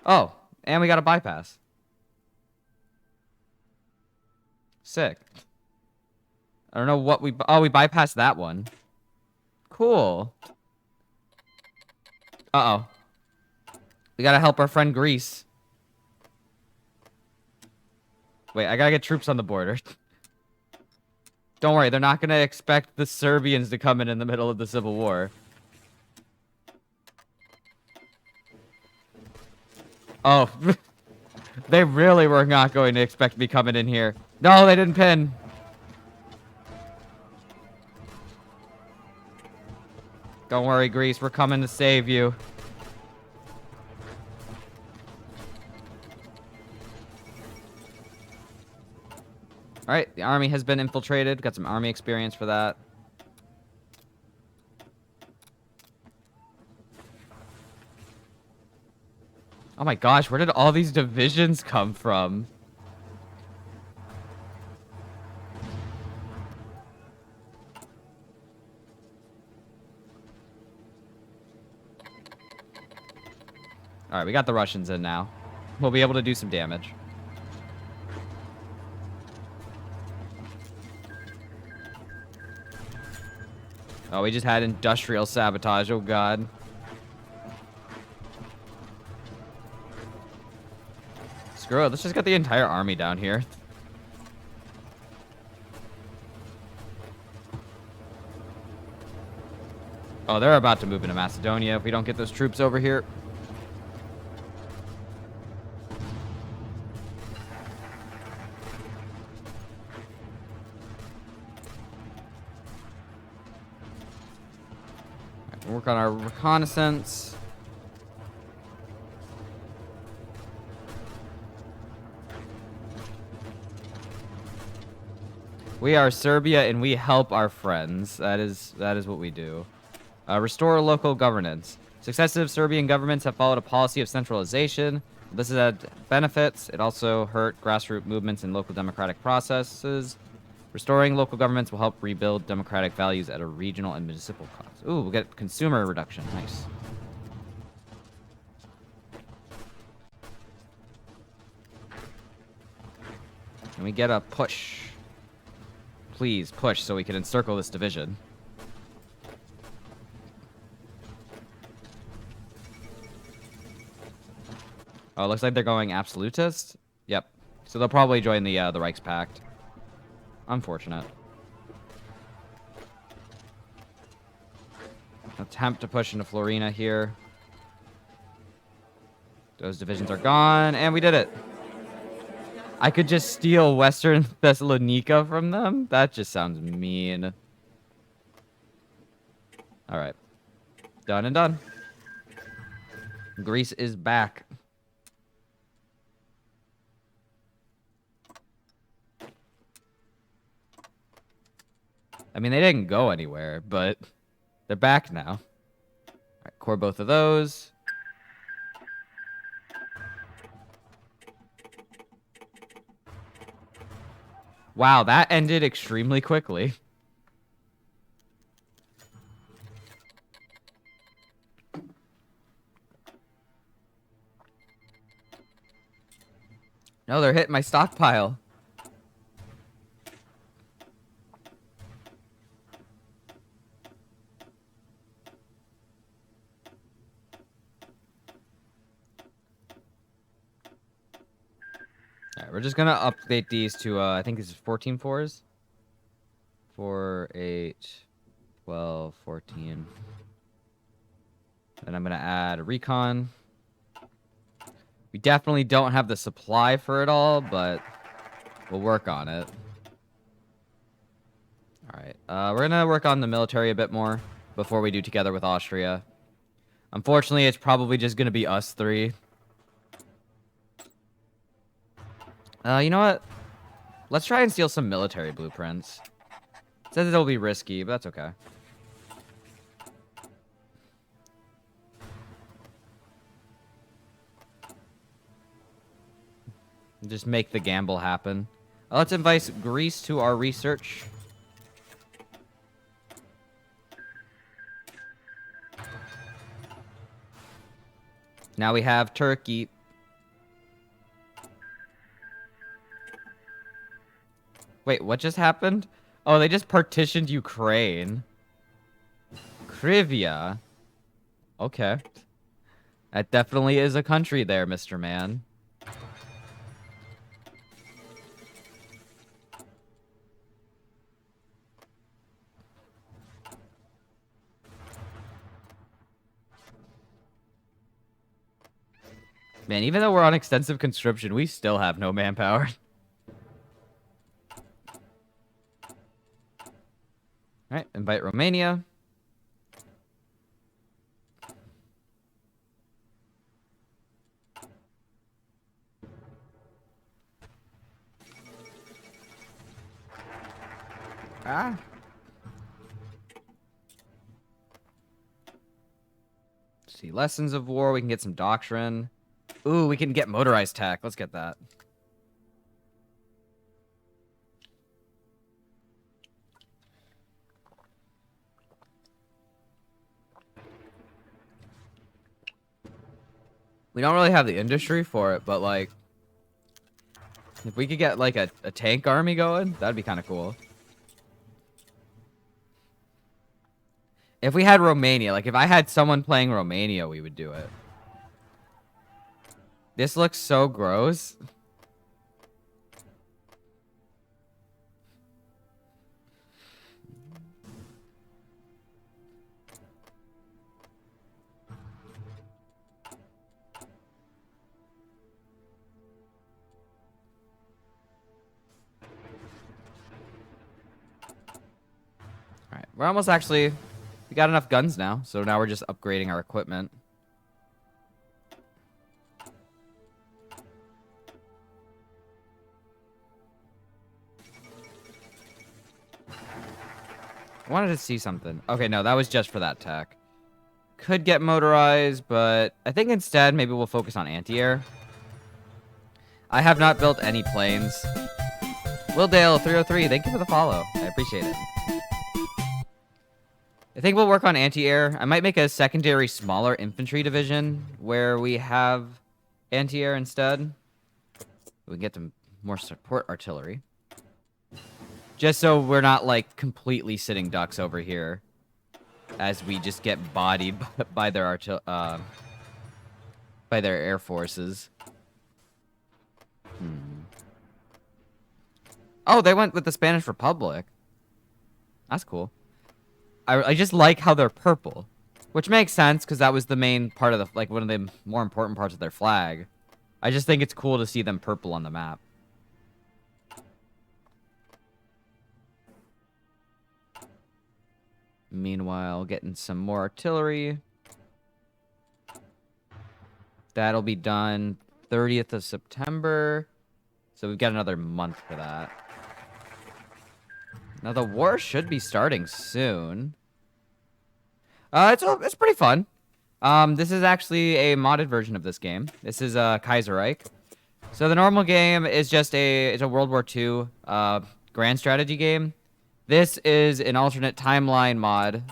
Oh, and we got a bypass. Sick. I don't know what we... Oh, we bypassed that one. Cool. Uh-oh. We gotta help our friend Greece. Wait, I gotta get troops on the border. Don't worry, they're not gonna expect the Serbians to come in the middle of the Civil War. Oh. They really were not going to expect me coming in here. No, they didn't pin. Don't worry, Greece. We're coming to save you. All right, the army has been infiltrated. Got some army experience for that. Oh my gosh, where did all these divisions come from? All right, we got the Russians in now. We'll be able to do some damage. Oh, we just had industrial sabotage. Oh, God. Screw it. Let's just get the entire army down here. Oh, they're about to move into Macedonia if we don't get those troops over here. Work on our reconnaissance. We are Serbia and we help our friends. That is what we do. Restore local governance. Successive Serbian governments have followed a policy of centralization. This has had benefits. It also hurt grassroots movements and local democratic processes. Restoring local governments will help rebuild democratic values at a regional and municipal cost. Ooh, we'll get consumer reduction. Nice. Can we get a push? Please, push so we can encircle this division. Oh, it looks like they're going absolutist. Yep. So they'll probably join the Reichspakt. Unfortunate. Attempt to push into Florina here. Those divisions are gone, and we did it. I could just steal Western Thessalonica from them? That just sounds mean. Alright. Done and done. Greece is back. I mean, they didn't go anywhere, but they're back now. All right, core both of those. Wow, that ended extremely quickly. No, they're hitting my stockpile. Alright, we're just gonna update these to, I think this is 14 fours. 4, 8, 12, 14. Then I'm gonna add a recon. We definitely don't have the supply for it all, but we'll work on it. Alright, we're gonna work on the military a bit more before we do together with Austria. Unfortunately, it's probably just gonna be us three. You know what? Let's try and steal some military blueprints. It says it'll be risky, but that's okay. Just make the gamble happen. Let's invite Greece to our research. Now we have Turkey. Wait, what just happened? Oh, they just partitioned Ukraine. Krivia. Okay. That definitely is a country there, Mr. Man. Man, even though we're on extensive conscription, we still have no manpower. Alright, invite Romania. Ah. Let's see, lessons of war. We can get some doctrine. Ooh, we can get motorized tech. Let's get that. We don't really have the industry for it, but, like, if we could get, like, a tank army going, that'd be kind of cool. If we had Romania, like, if I had someone playing Romania, we would do it. This looks so gross. Alright, we're almost actually... We got enough guns now, so now we're just upgrading our equipment. I wanted to see something. Okay, no, that was just for that tech. Could get motorized, but I think instead maybe we'll focus on anti-air. I have not built any planes. Willdale 303, thank you for the follow. I appreciate it. I think we'll work on anti-air. I might make a secondary smaller infantry division where we have anti-air instead. We can get some more support artillery. Just so we're not, like, completely sitting ducks over here as we just get bodied by their air forces. Oh, they went with the Spanish Republic. That's cool. I just like how they're purple, which makes sense because that was the main part of the, like, one of the more important parts of their flag. I just think it's cool to see them purple on the map. Meanwhile, getting some more artillery. That'll be done 30th of September. So we've got another month for that. Now, the war should be starting soon. It's pretty fun. This is actually a modded version of this game. This is Kaiserreich. So the normal game is just it's a World War II grand strategy game. This is an alternate timeline mod,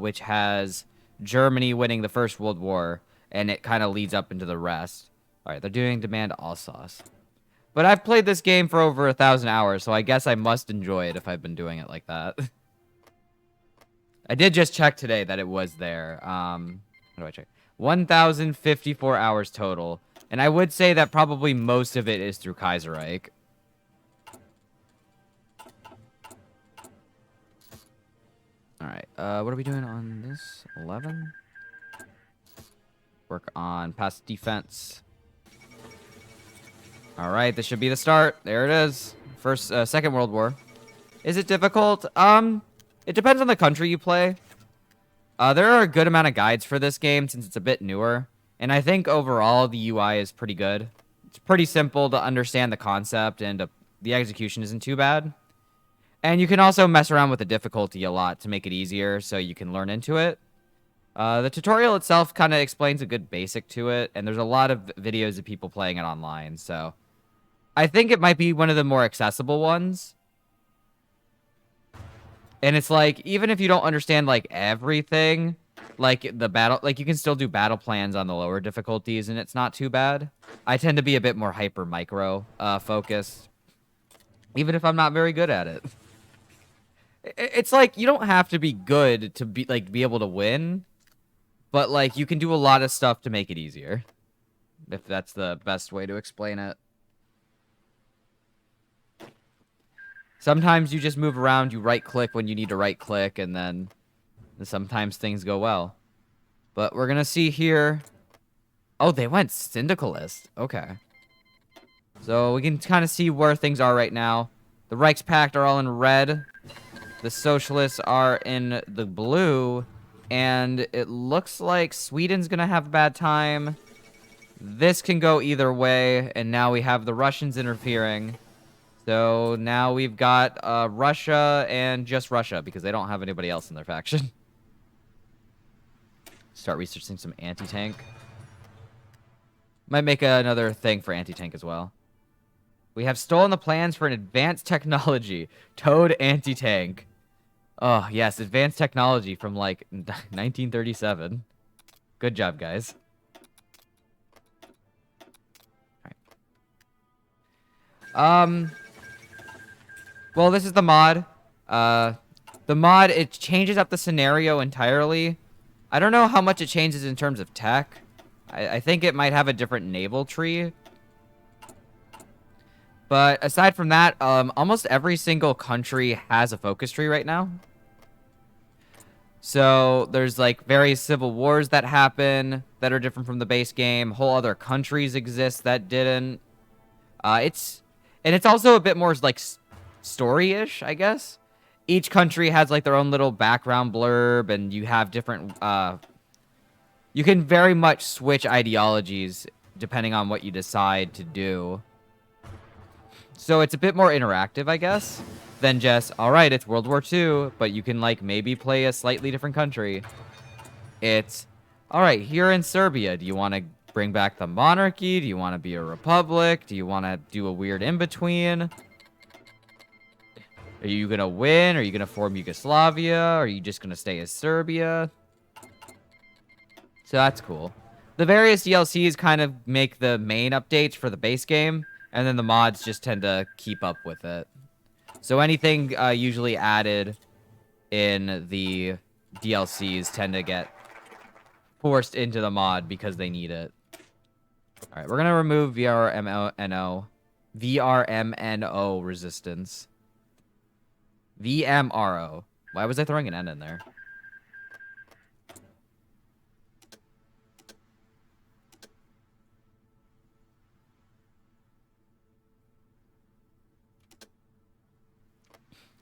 which has Germany winning the First World War, and it kind of leads up into the rest. All right, they're doing demand Alsace. But I've played this game for over 1,000 hours, so I guess I must enjoy it if I've been doing it like that. I did just check today that it was there. How do I check? 1,054 hours total. And I would say that probably most of it is through Kaiserreich. Alright, what are we doing on this? 11? Work on passive defense. Alright, this should be the start. There it is. Second World War. Is it difficult? It depends on the country you play. There are a good amount of guides for this game since it's a bit newer. And I think overall the UI is pretty good. It's pretty simple to understand the concept, and the execution isn't too bad. And you can also mess around with the difficulty a lot to make it easier so you can learn into it. The tutorial itself kind of explains a good basic to it, and there's a lot of videos of people playing it online, so I think it might be one of the more accessible ones. And it's like, even if you don't understand like everything, like you can still do battle plans on the lower difficulties, and it's not too bad. I tend to be a bit more hyper micro focused, even if I'm not very good at it. It's like, you don't have to be good to be able to win, but like you can do a lot of stuff to make it easier, if that's the best way to explain it. Sometimes you just move around, you right click when you need to right click, and then sometimes things go well. But we're gonna see here. Oh, they went syndicalist. Okay. So we can kind of see where things are right now. The Reichspakt are all in red. The socialists are in the blue. And it looks like Sweden's gonna have a bad time. This can go either way. And now we have the Russians interfering. So now we've got Russia and just Russia, because they don't have anybody else in their faction. Start researching some anti-tank. Might make another thing for anti-tank as well. We have stolen the plans for an advanced technology. Toad anti-tank. Oh, yes, advanced technology from, like, 1937. Good job, guys. All right. Well, this is the mod. The mod, it changes up the scenario entirely. I don't know how much it changes in terms of tech. I think it might have a different naval tree. But aside from that, almost every single country has a focus tree right now. So there's like various civil wars that happen that are different from the base game. Whole other countries exist that didn't. It's also a bit more like story-ish, I guess. Each country has like their own little background blurb, and you have different. You can very much switch ideologies depending on what you decide to do. So it's a bit more interactive, I guess, than just, all right, it's World War II, but you can, like, maybe play a slightly different country. It's, all right, here in Serbia, do you want to bring back the monarchy? Do you want to be a republic? Do you want to do a weird in-between? Are you going to win? Are you going to form Yugoslavia? Are you just going to stay as Serbia? So that's cool. The various DLCs kind of make the main updates for the base game, and then the mods just tend to keep up with it. So anything usually added in the DLCs tend to get forced into the mod because they need it. All right, we're going to remove VRMNO resistance. VMRO. Why was I throwing an N in there?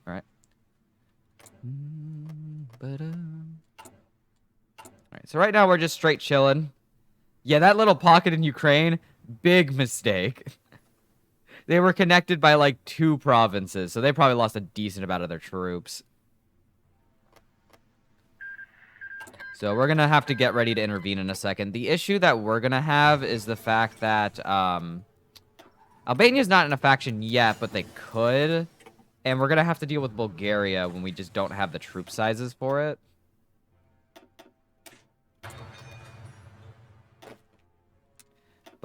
All right. Alright, so right now we're just straight chilling. Yeah, that little pocket in Ukraine, big mistake. They were connected by like 2 provinces, so they probably lost a decent amount of their troops. So we're gonna have to get ready to intervene in a second. The issue that we're gonna have is the fact that Albania's not in a faction yet, but they could. And we're gonna have to deal with Bulgaria when we just don't have the troop sizes for it.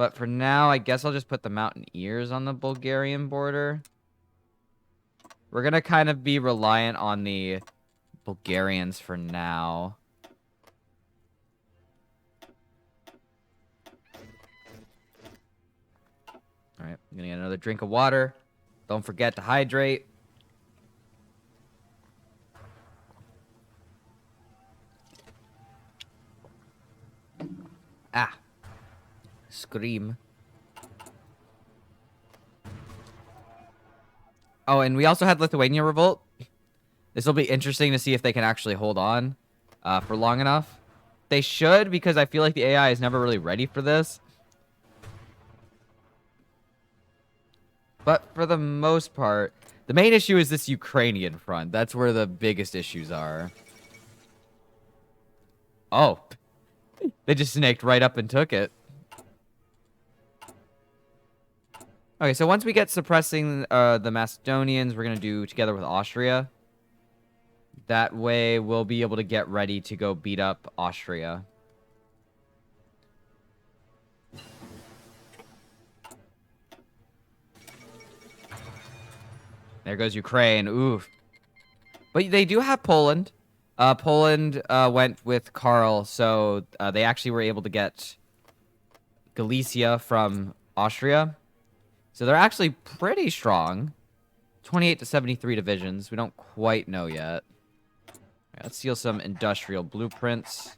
But for now, I guess I'll just put the Mountaineers on the Bulgarian border. We're going to kind of be reliant on the Bulgarians for now. Alright, I'm going to get another drink of water. Don't forget to hydrate. Ah. Scream. Oh, and we also had Lithuania Revolt. This will be interesting to see if they can actually hold on for long enough. They should, because I feel like the AI is never really ready for this. But for the most part, the main issue is this Ukrainian front. That's where the biggest issues are. Oh. They just snaked right up and took it. Okay, so once we get suppressing the Macedonians, we're going to do together with Austria. That way, we'll be able to get ready to go beat up Austria. There goes Ukraine. Oof. But they do have Poland. Poland went with Karl, so they actually were able to get Galicia from Austria. So they're actually pretty strong. 28 to 73 divisions. We don't quite know yet. Right, let's steal some industrial blueprints.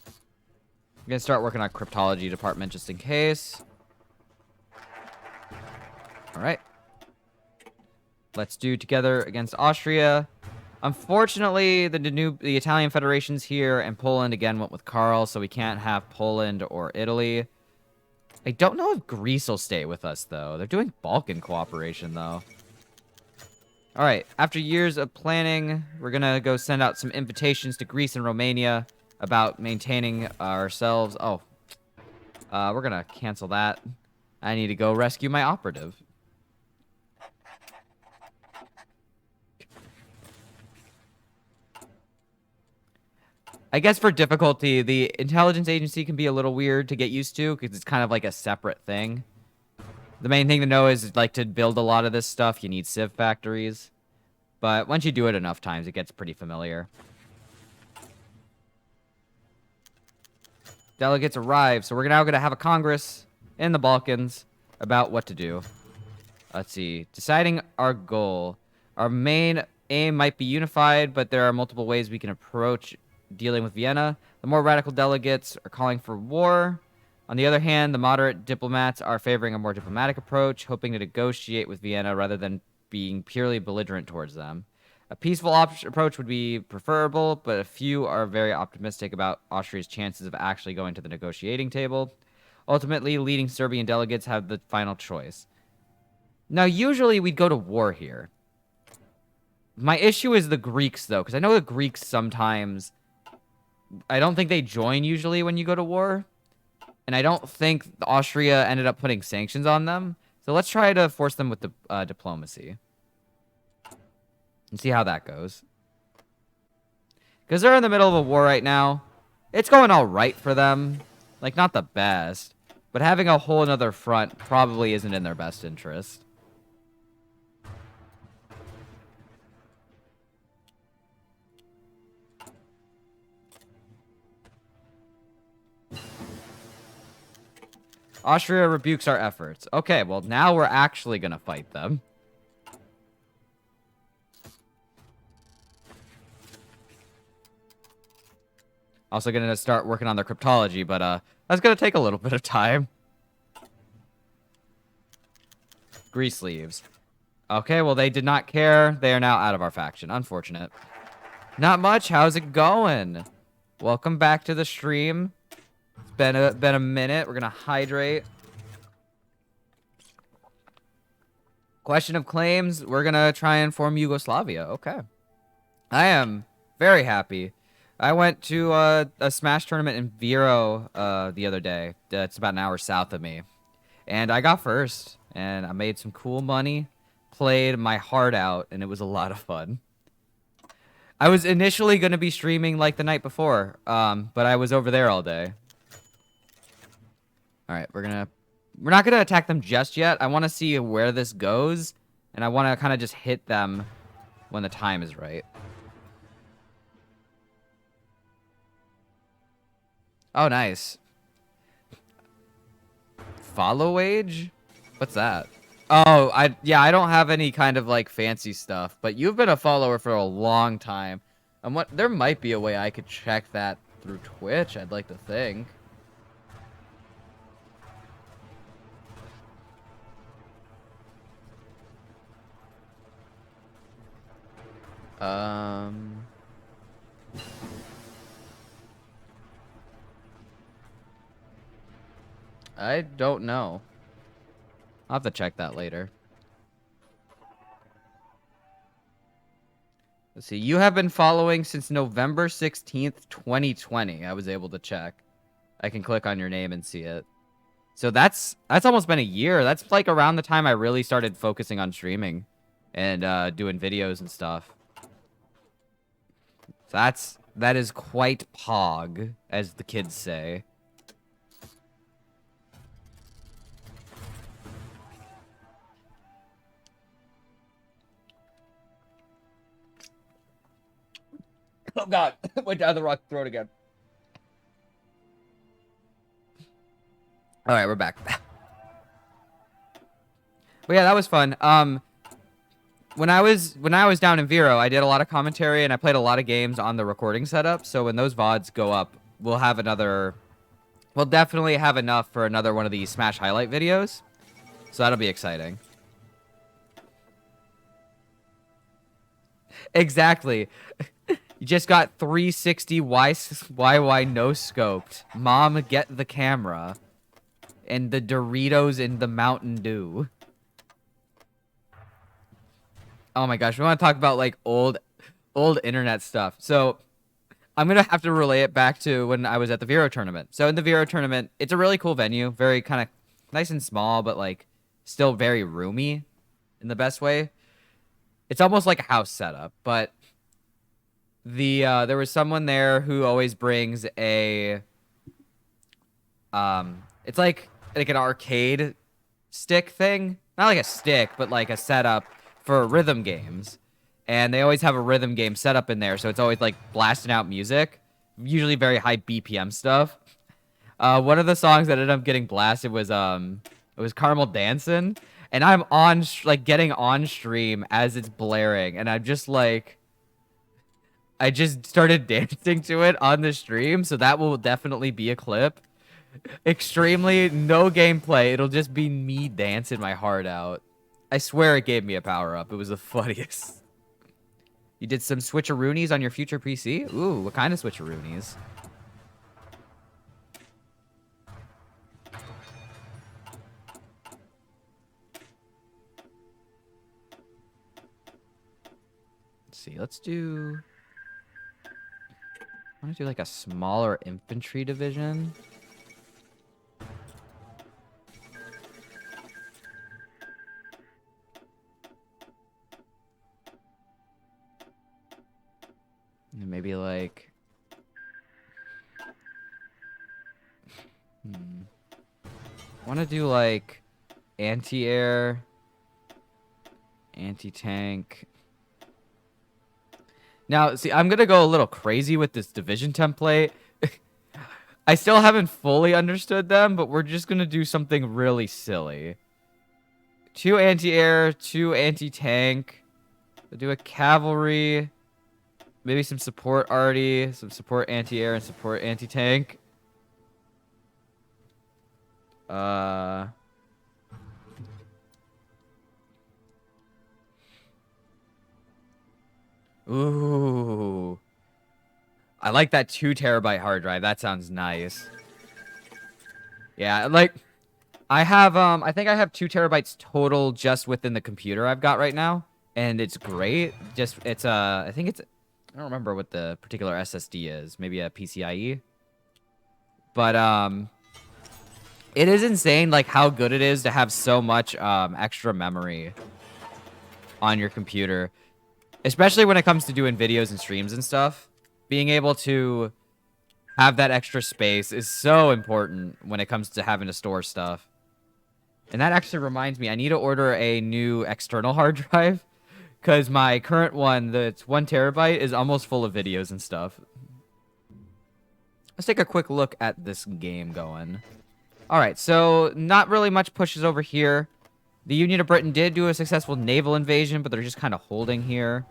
I'm going to start working on cryptology department just in case. All right. Let's do together against Austria. Unfortunately, the Italian Federation's here, and Poland again went with Karl, so we can't have Poland or Italy. I don't know if Greece will stay with us, though. They're doing Balkan cooperation, though. All right, after years of planning, we're going to go send out some invitations to Greece and Romania about maintaining ourselves. Oh, we're going to cancel that. I need to go rescue my operative. I guess for difficulty, the intelligence agency can be a little weird to get used to because it's kind of like a separate thing. The main thing to know is, like, to build a lot of this stuff, you need civ factories. But once you do it enough times, it gets pretty familiar. Delegates arrive, so we're now going to have a congress in the Balkans about what to do. Let's see. Deciding our goal. Our main aim might be unified, but there are multiple ways we can approach dealing with Vienna. The more radical delegates are calling for war. On the other hand, the moderate diplomats are favoring a more diplomatic approach, hoping to negotiate with Vienna rather than being purely belligerent towards them. A peaceful approach would be preferable, but a few are very optimistic about Austria's chances of actually going to the negotiating table. Ultimately, leading Serbian delegates have the final choice. Now, usually we'd go to war here. My issue is the Greeks, though, because I know the Greeks sometimes... I don't think they join usually when you go to war. And I don't think Austria ended up putting sanctions on them. So let's try to force them with the diplomacy. And see how that goes. Because they're in the middle of a war right now. It's going all right for them. Like, not the best. But having a whole another front probably isn't in their best interest. Austria rebukes our efforts. Okay, well, now we're actually going to fight them. Also going to start working on their cryptology, but that's going to take a little bit of time. Grease leaves. Okay, well, they did not care. They are now out of our faction. Unfortunate. Not much. How's it going? Welcome back to the stream. It's been a minute. We're going to hydrate. Question of claims. We're going to try and form Yugoslavia. Okay. I am very happy. I went to a Smash tournament in Vero the other day. That's about an hour south of me. And I got first. And I made some cool money. Played my heart out. And it was a lot of fun. I was initially going to be streaming like the night before. But I was over there all day. All right, we're not gonna attack them just yet. I want to see where this goes, and I want to kind of just hit them when the time is right. Oh, nice. Follow age? What's that? Oh, I don't have any kind of like fancy stuff, but you've been a follower for a long time. And there might be a way I could check that through Twitch, I'd like to think. I don't know. I'll have to check that later. Let's see. You have been following since November 16th, 2020. I was able to check. I can click on your name and see it. So that's almost been a year. That's like around the time I really started focusing on streaming and doing videos and stuff. So that is quite pog, as the kids say. Oh god, went down the wrong throat again. All right, we're back. But yeah, that was fun. When I was down in Vero, I did a lot of commentary and I played a lot of games on the recording setup. So when those VODs go up, we'll definitely have enough for another one of these Smash highlight videos. So that'll be exciting. Exactly. You just got 360 YY no scoped. Mom, get the camera. And the Doritos and the Mountain Dew. Oh my gosh, we want to talk about like old internet stuff. So I'm gonna have to relay it back to when I was at the Vero tournament. So in the Vero tournament, it's a really cool venue, very kind of nice and small, but like still very roomy in the best way. It's almost like a house setup, but there was someone there who always brings a it's like an arcade stick thing. Not like a stick, but like a setup for rhythm games. And they always have a rhythm game setup in there, so it's always like blasting out music, usually very high BPM stuff. One of the songs that ended up getting blasted was it was Caramel Dancin', and I'm on getting on stream as it's blaring, and I'm just like I just started dancing to it on the stream, so that will definitely be a clip. Extremely no gameplay, it'll just be me dancing my heart out. I swear it gave me a power up. It was the funniest. You did some switcheroonies on your future PC? Ooh, what kind of switcheroonies? Let's see, let's do... I want to do like a smaller infantry division. And maybe like... I want to do like anti-air, anti-tank. Now, see, I'm going to go a little crazy with this division template. I still haven't fully understood them, but we're just going to do something really silly. 2 anti-air, 2 anti-tank. We'll do a cavalry. Maybe some support arty, some support anti-air, and support anti-tank. Ooh. I like that 2 terabyte hard drive. That sounds nice. Yeah, like I have I think I have 2 terabytes total just within the computer I've got right now, and it's great. Just it's I think it's I don't remember what the particular SSD is. Maybe a PCIe. But it is insane like how good it is to have so much extra memory on your computer. Especially when it comes to doing videos and streams and stuff. Being able to have that extra space is so important when it comes to having to store stuff. And that actually reminds me, I need to order a new external hard drive because my current one, that's 1 terabyte, is almost full of videos and stuff. Let's take a quick look at this game going. All right, so not really much pushes over here. The Union of Britain did do a successful naval invasion, but they're just kind of holding here.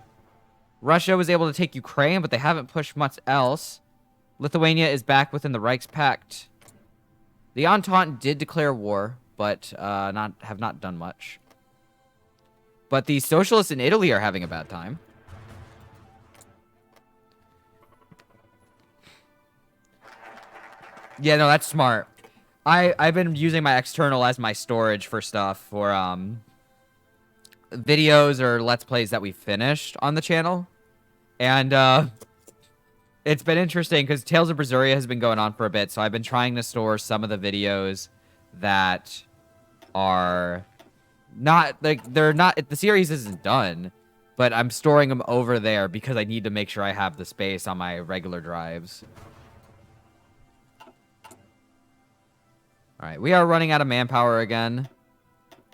Russia was able to take Ukraine, but they haven't pushed much else. Lithuania is back within the Reichspakt. The Entente did declare war, but have not done much. But the socialists in Italy are having a bad time. Yeah, no, that's smart. I've been using my external as my storage for stuff for videos or Let's Plays that we finished on the channel. And it's been interesting because Tales of Berseria has been going on for a bit, so I've been trying to store some of the videos that are not, like, they're not, the series isn't done, but I'm storing them over there because I need to make sure I have the space on my regular drives. All right, we are running out of manpower again.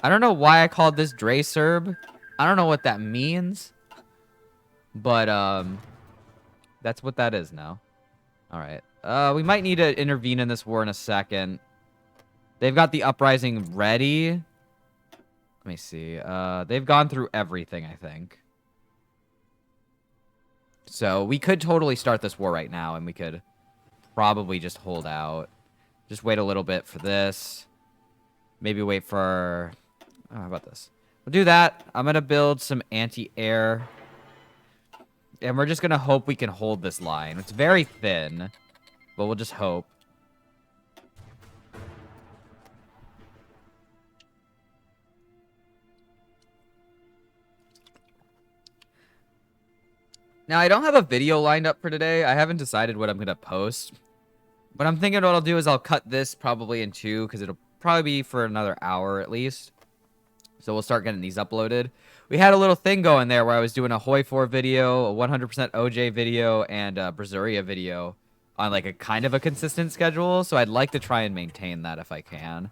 I don't know why I called this Dre Serb. I don't know what that means. But, that's what that is now. All right. We might need to intervene in this war in a second. They've got the uprising ready. Let me see. They've gone through everything, I think. So we could totally start this war right now, and we could probably just hold out. Just wait a little bit for this. Maybe wait for... Oh, how about this? We'll do that. I'm going to build some anti-air. And we're just going to hope we can hold this line. It's very thin, but we'll just hope. Now, I don't have a video lined up for today. I haven't decided what I'm going to post. But I'm thinking what I'll do is I'll cut this probably in 2 because it'll probably be for another hour at least. So we'll start getting these uploaded. We had a little thing going there where I was doing a Hoi 4 video, a 100% OJ video, and a Berseria video on like a kind of a consistent schedule. So I'd like to try and maintain that if I can.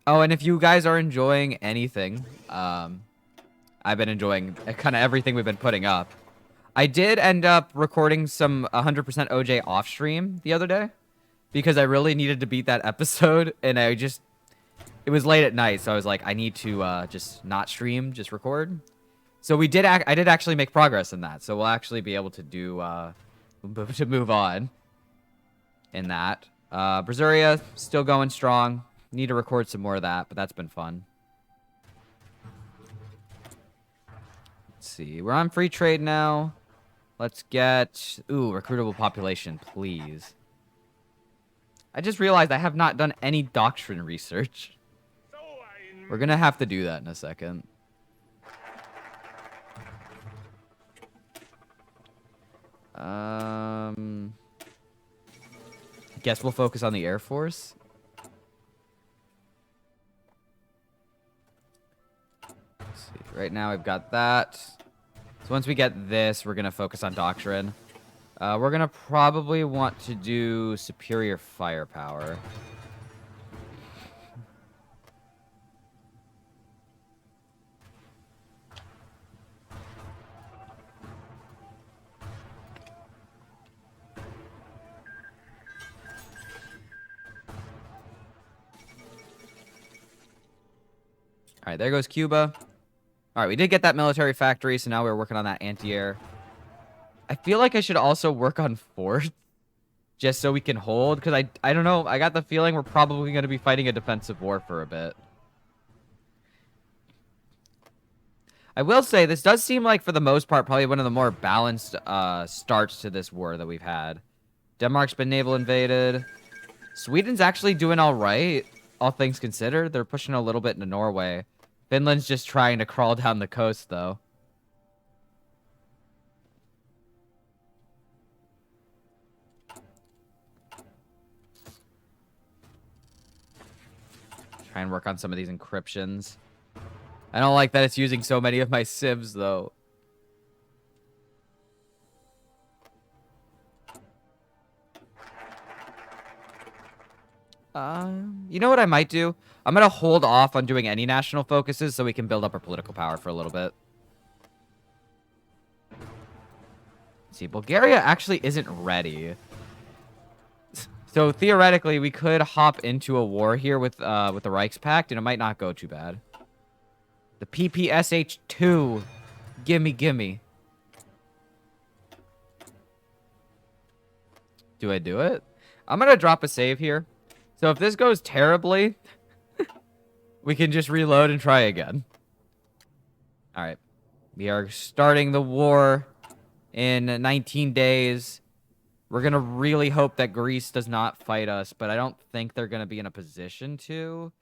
Oh, and if you guys are enjoying anything, I've been enjoying kind of everything we've been putting up. I did end up recording some 100% OJ off stream the other day because I really needed to beat that episode, and it was late at night, so I was like, I need to just not stream, just record. So I did actually make progress in that, so we'll actually be able to do to move on in that. Berseria still going strong. Need to record some more of that, but that's been fun. Let's see, we're on free trade now. Let's get... Ooh, recruitable population, please. I just realized I have not done any doctrine research. We're going to have to do that in a second. Guess we'll focus on the Air Force. Let's see. Right now I've got that. So once we get this, we're going to focus on doctrine. We're going to probably want to do superior firepower. All right, there goes Cuba. All right, we did get that military factory, so now we're working on that anti-air. I feel like I should also work on fourth, just so we can hold, because I don't know, I got the feeling we're probably going to be fighting a defensive war for a bit. I will say, this does seem like, for the most part, probably one of the more balanced starts to this war that we've had. Denmark's been naval invaded. Sweden's actually doing all right, all things considered. They're pushing a little bit into Norway. Finland's just trying to crawl down the coast, though. Try and work on some of these encryptions. I don't like that it's using so many of my civs, though. You know what I might do? I'm gonna hold off on doing any national focuses so we can build up our political power for a little bit. See, Bulgaria actually isn't ready. So theoretically, we could hop into a war here with the Reichspakt, and it might not go too bad. The PPSH2. Gimme, gimme. Do I do it? I'm gonna drop a save here. So if this goes terribly, we can just reload and try again. All right. We are starting the war in 19 days. We're going to really hope that Greece does not fight us, but I don't think they're going to be in a position to.